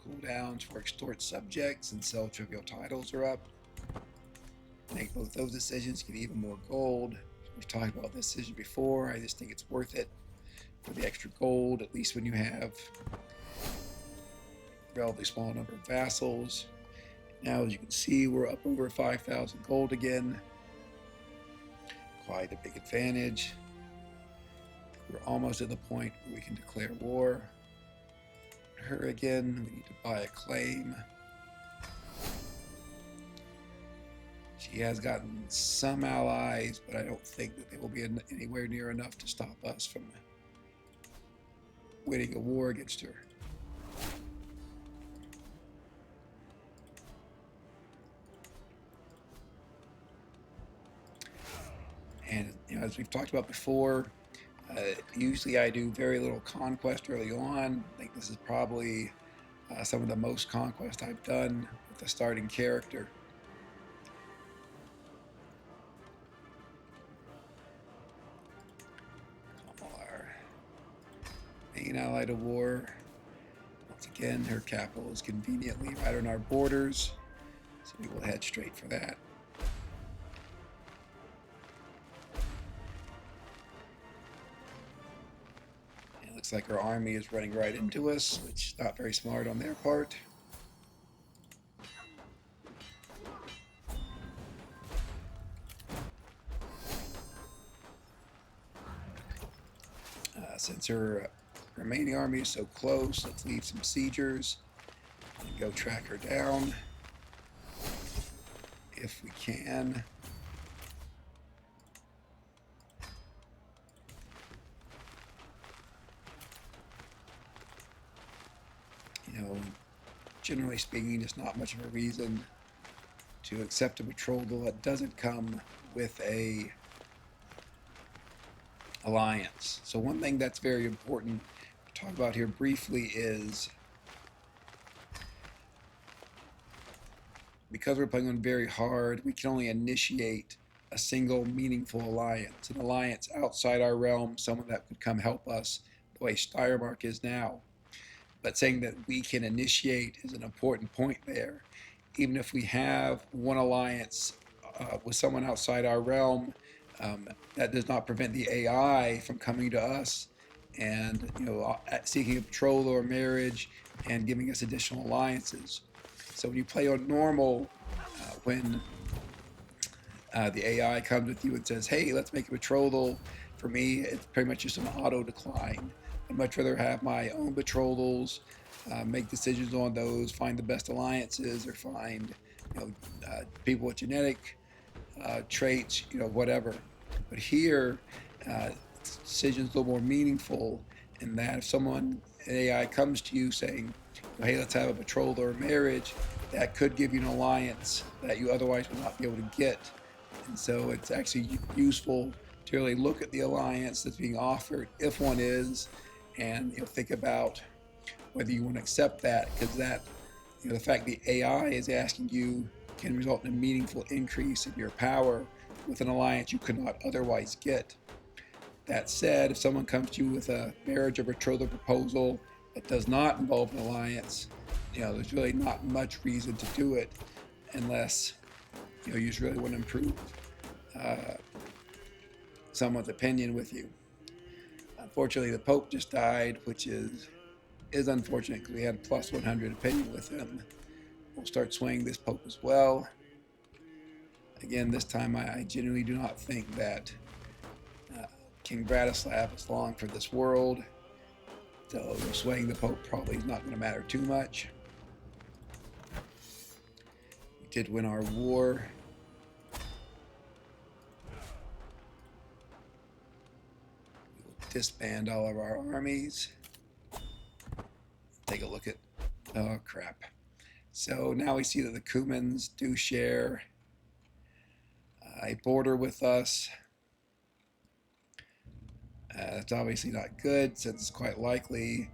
cooldowns for extort subjects and sell trivial titles are up. Make both those decisions, get even more gold. We've talked about this decision before. I just think it's worth it for the extra gold, at least when you have a relatively small number of vassals. Now, as you can see, we're up over 5,000 gold again. Quite a big advantage. We're almost at the point where we can declare war. Her again, we need to buy a claim. She has gotten some allies, but I don't think that they will be anywhere near enough to stop us from winning a war against her. And as we've talked about before, usually I do very little conquest early on. I think this is probably some of the most conquest I've done with a starting character. Our main ally to war. Once again, her capital is conveniently right on our borders, so we will head straight for that. Looks like our army is running right into us, which is not very smart on their part. Since her remaining army is so close, let's leave some siegers and go track her down if we can. Generally speaking, there's not much of a reason to accept a betrothal that doesn't come with a alliance. So one thing that's very important to talk about here briefly is, because we're playing on very hard, we can only initiate a single meaningful alliance. An alliance outside our realm, someone that could come help us the way Steiermark is now. But saying that we can initiate is an important point there. Even if we have one alliance with someone outside our realm, that does not prevent the AI from coming to us and seeking a betrothal or marriage and giving us additional alliances. So when you play on normal, when the AI comes with you and says, "Hey, let's make a betrothal," for me, it's pretty much just an auto decline. I'd much rather have my own betrothals, make decisions on those, find the best alliances, or find people with genetic traits, whatever. But here, decisions a little more meaningful in that if an AI comes to you saying, "Hey, let's have a betrothal or a marriage," that could give you an alliance that you otherwise would not be able to get. And so it's actually useful to really look at the alliance that's being offered, if one is, and think about whether you want to accept that, because that the fact the AI is asking you can result in a meaningful increase in your power with an alliance you could not otherwise get. That said, if someone comes to you with a marriage or betrothal proposal that does not involve an alliance, there's really not much reason to do it unless you just really want to improve someone's opinion with you. Unfortunately, the Pope just died, which is unfortunate because we had a plus 100 opinion with him. We'll start swaying this Pope as well. Again, this time I genuinely do not think that King Bratislav is long for this world. So swaying the Pope probably is not going to matter too much. We did win our war. We will disband all of our armies. Take a look at, oh crap. So now we see that the Cumans do share a border with us. It's obviously not good, since it's quite likely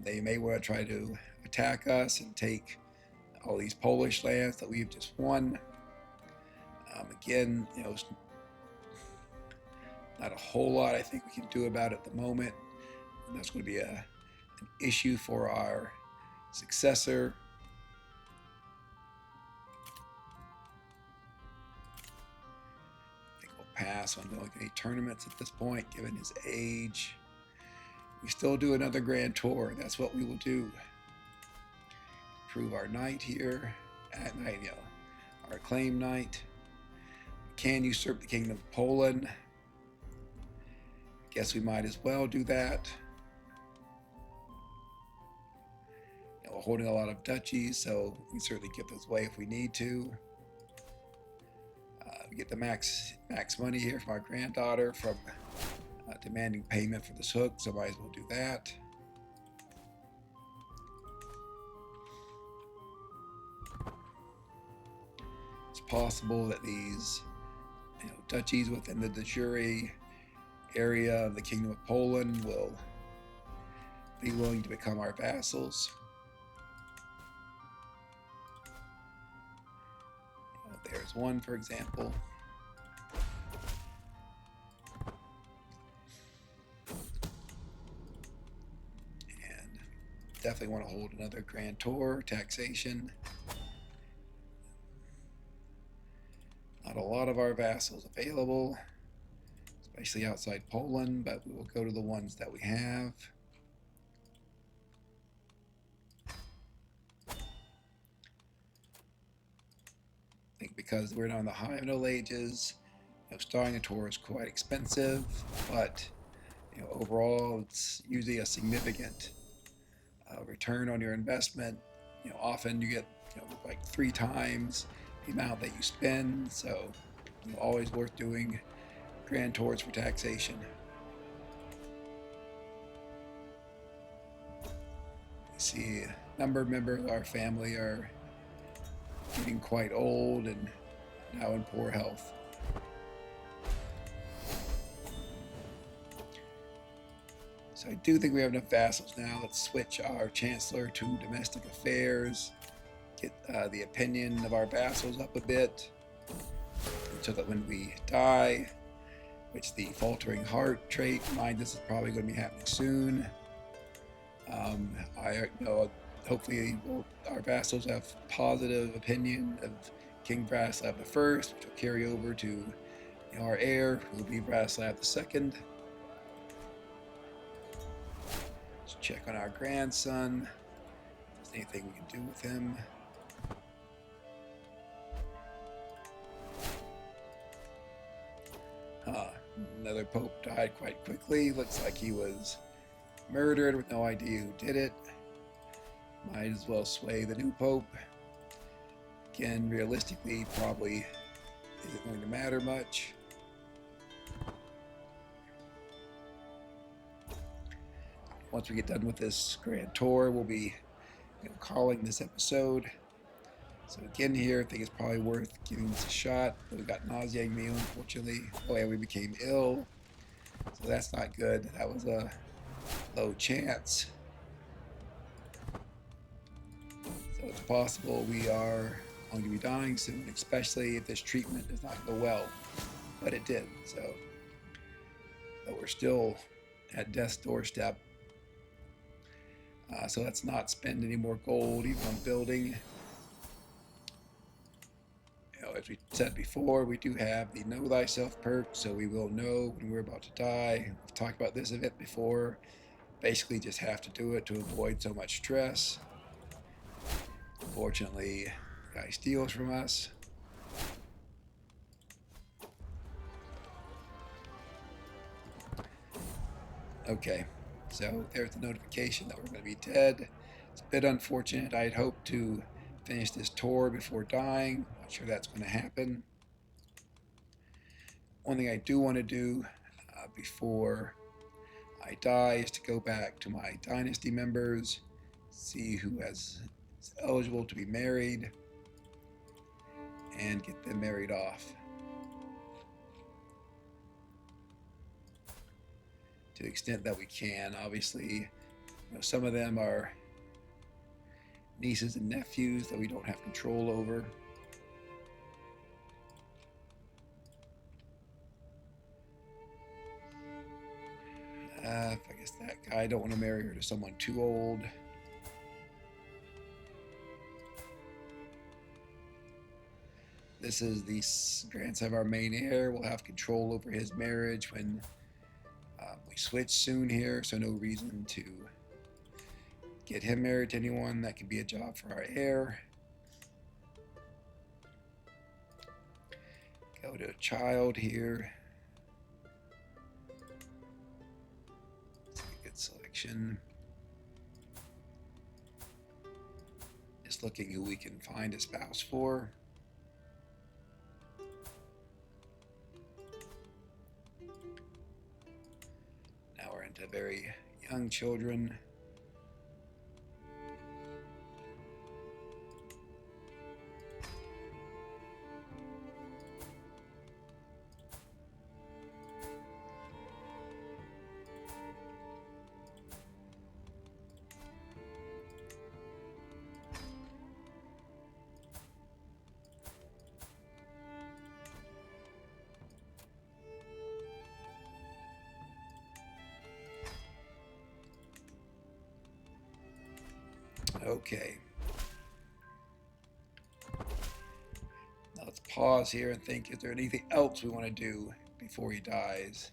they may want to try to attack us and take all these Polish lands that we've just won. Again, not a whole lot I think we can do about it at the moment. And that's going to be an an issue for our successor. I think we'll pass on doing any tournaments at this point, given his age. We still do another grand tour. That's what we will do. Prove our knight here. At night, you know, our claim knight. We can usurp the Kingdom of Poland. Guess we might as well do that. You know, we're holding a lot of duchies, so we can certainly give those away if we need to. We get the max money here from our granddaughter from demanding payment for this hook, so might as well do that. It's possible that these duchies within the de jure area of the Kingdom of Poland will be willing to become our vassals. There's one, for example. And definitely want to hold another grand tour. Taxation. Not a lot of our vassals available, especially outside Poland, but we will go to the ones that we have. I think because we're now in the high Middle Ages, starting a tour is quite expensive, but overall it's usually a significant return on your investment. Often you get like 3 times the amount that you spend, so always worth doing grand tours for taxation. You see a number of members of our family are getting quite old and now in poor health. So I do think we have enough vassals now. Let's switch our chancellor to domestic affairs, get the opinion of our vassals up a bit, so that when we die, which the faltering heart trait reminds us is probably going to be happening soon, I know hopefully our vassals have positive opinion of King Bratislav I, which will carry over to our heir, who will be Bratislav II. Let's check on our grandson, if there's anything we can do with him. Another pope died quite quickly. Looks like he was murdered with no idea who did it. Might as well sway the new pope. Again, realistically, probably isn't going to matter much. Once we get done with this grand tour, we'll be calling this episode. So again here, I think it's probably worth giving this a shot. But we got nauseating meal, unfortunately. Oh yeah, we became ill. So that's not good. That was a low chance. So it's possible we are going to be dying soon, especially if this treatment does not go well. But it did, but we're still at death's doorstep. So let's not spend any more gold even on building. As we said before, we do have the Know Thyself perk, so we will know when we're about to die. We've talked about this a bit before. Basically just have to do it to avoid so much stress. Unfortunately, the guy steals from us. Okay, so there's the notification that we're going to be dead. It's a bit unfortunate. I had hoped to finish this tour before dying. Not sure that's going to happen. One thing I do want to do before I die is to go back to my dynasty members, see who is eligible to be married, and get them married off. To the extent that we can. Obviously, some of them are nieces and nephews that we don't have control over. I guess that guy, I don't want to marry her to someone too old. This is the grandson of our main heir. We'll have control over his marriage when we switch soon here, so no reason to get him married to anyone. That could be a job for our heir. Go to a child here. That's a good selection. Just looking who we can find a spouse for. Now we're into very young children. Okay. Now let's pause here and think, is there anything else we want to do before he dies?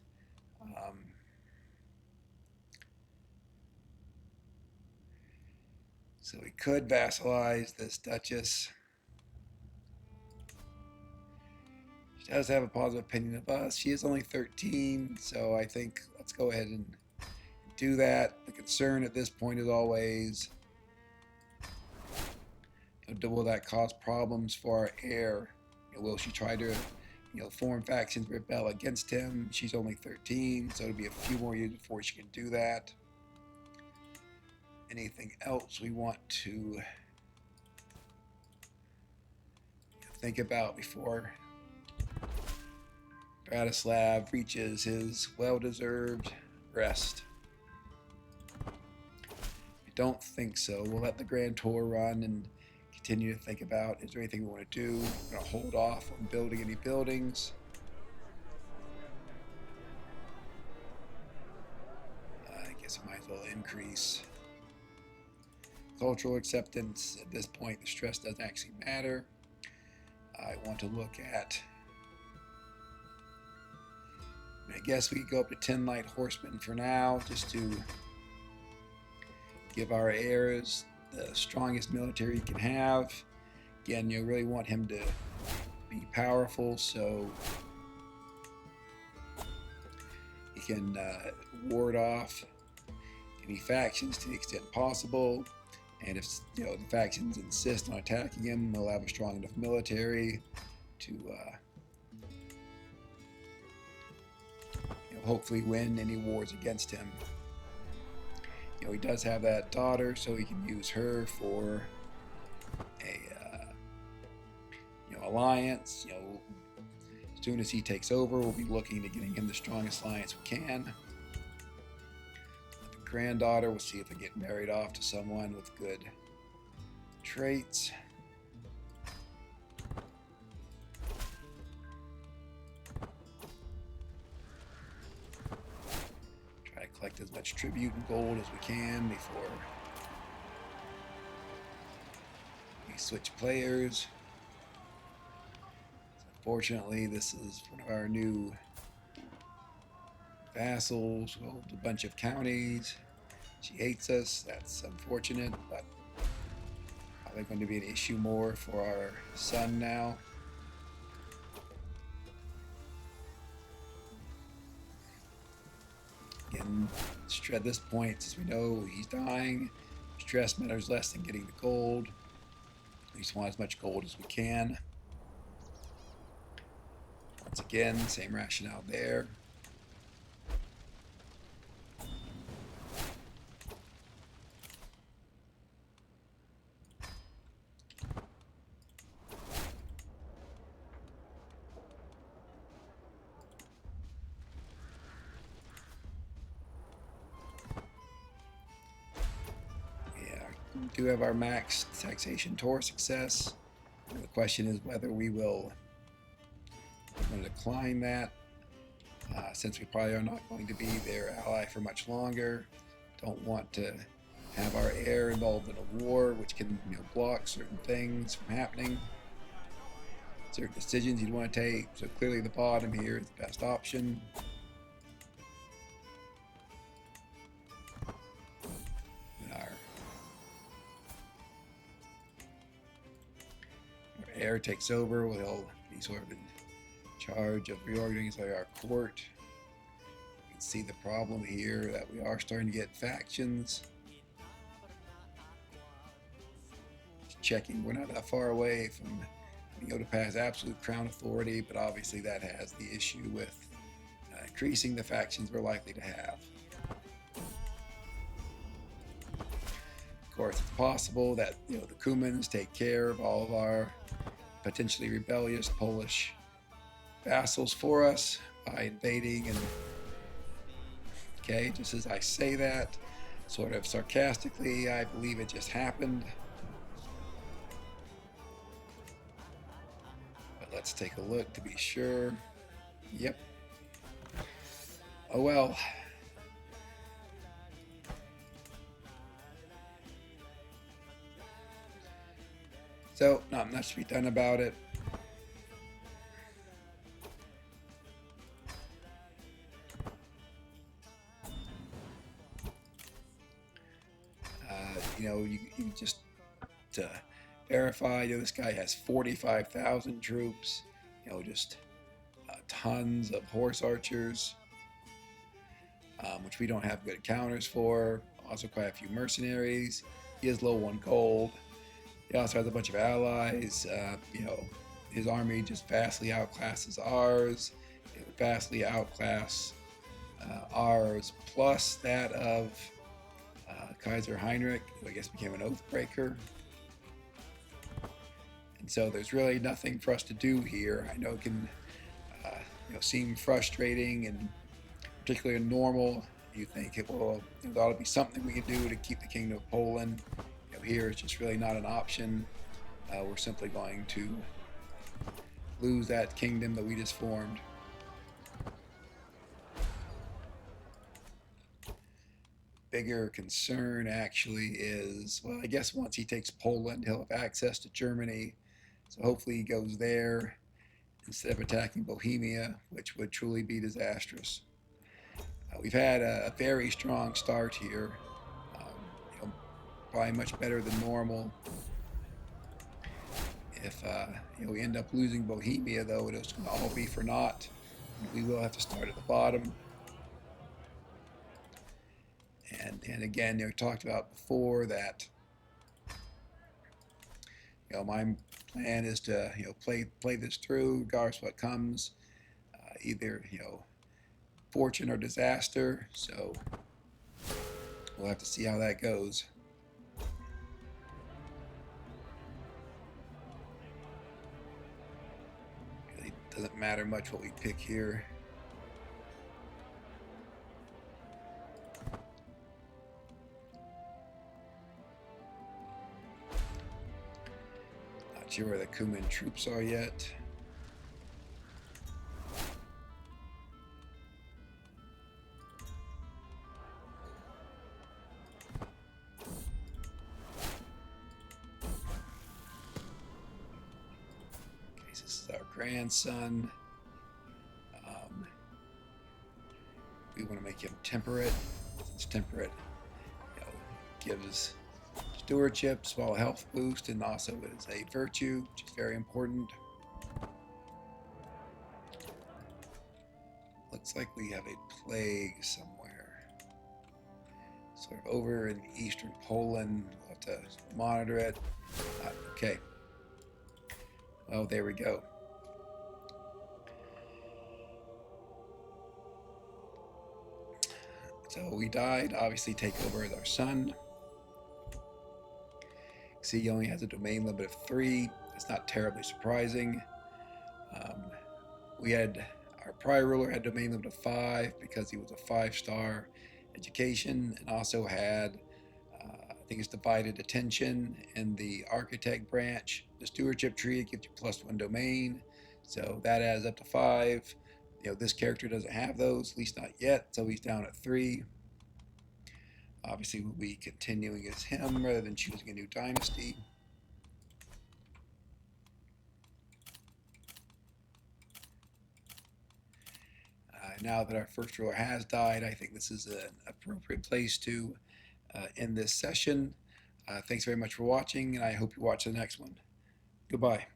So we could vassalize this Duchess. She does have a positive opinion of us. She is only 13, so I think let's go ahead and do that. The concern at this point is always, will that cause problems for our heir? Will she try to, form factions, rebel against him? She's only 13, so it'll be a few more years before she can do that. Anything else we want to think about before Bratislav reaches his well-deserved rest? I don't think so. We'll let the Grand Tour run and continue to think about, is there anything we want to do? We're going to hold off on building any buildings. I guess I might as well increase cultural acceptance. At this point, the stress doesn't actually matter. I want to look at, I guess we could go up to 10 light horsemen for now, just to give our heirs the strongest military he can have. Again, you really want him to be powerful so he can ward off any factions to the extent possible. And if the factions insist on attacking him, they'll have a strong enough military to hopefully win any wars against him. He does have that daughter, so he can use her for a alliance. As soon as he takes over, we'll be looking to getting him the strongest alliance we can. The granddaughter, we'll see if they get married off to someone with good traits. Collect as much tribute and gold as we can before we switch players. Unfortunately, this is one of our new vassals. We hold a bunch of counties. She hates us. That's unfortunate, but probably going to be an issue more for our son now. Again, at this point, since we know he's dying, stress matters less than getting the gold. We just want as much gold as we can. Once again, same rationale there. We do have our max taxation tour success. And the question is whether we will decline that. since we probably are not going to be their ally for much longer. Don't want to have our heir involved in a war, which can block certain things from happening. Certain decisions you'd want to take. So clearly the bottom here is the best option. When our heir takes over, we'll be sort of in charge of reorganizing our court. You can see the problem here that we are starting to get factions. Just checking, we're not that far away from being able to pass absolute crown authority, but obviously that has the issue with increasing the factions we're likely to have. Of course, it's possible that the Cumans take care of all of our potentially rebellious Polish vassals for us by invading. And okay, just as I say that, sort of sarcastically, I believe it just happened. But let's take a look to be sure. Yep. Oh well. So, not much to be done about it. You just to verify, this guy has 45,000 troops, just tons of horse archers, which we don't have good counters for. Also quite a few mercenaries. He is low on gold. He also has a bunch of allies. His army just vastly outclasses ours. It would vastly outclass ours, plus that of Kaiser Heinrich, who I guess became an oathbreaker. And so there's really nothing for us to do here. I know it can seem frustrating, and particularly in normal, you think there ought to be something we can do to keep the Kingdom of Poland. Here it's just really not an option. We're simply going to lose that kingdom that we just formed. Bigger concern actually is, well, I guess once he takes Poland, he'll have access to Germany. So hopefully he goes there instead of attacking Bohemia, which would truly be disastrous. We've had a very strong start here. Probably much better than normal. If we end up losing Bohemia, though, it's going to all be for naught. We will have to start at the bottom. And again, we talked about before that my plan is to play this through regardless of what comes, either fortune or disaster. So we'll have to see how that goes. It doesn't matter much what we pick here. Not sure where the Cuman troops are yet. This is our grandson. We want to make him temperate. Since temperate, gives stewardship, small health boost, and also is a virtue, which is very important. Looks like we have a plague somewhere. Sort of over in eastern Poland. We'll have to monitor it. Okay. Oh, there we go. So we died. Obviously, take over as our son. See, he only has a domain limit of 3. It's not terribly surprising. We had our prior ruler had domain limit of 5 because he was a 5-star education, and also had I think it's divided attention in the architect branch. The stewardship tree gives you +1 domain, so that adds up to 5. This character doesn't have those, at least not yet, so he's down at 3. Obviously, we'll be continuing as him rather than choosing a new dynasty. Now that our first ruler has died, I think this is an appropriate place to end this session. Thanks very much for watching, and I hope you watch the next one. Goodbye.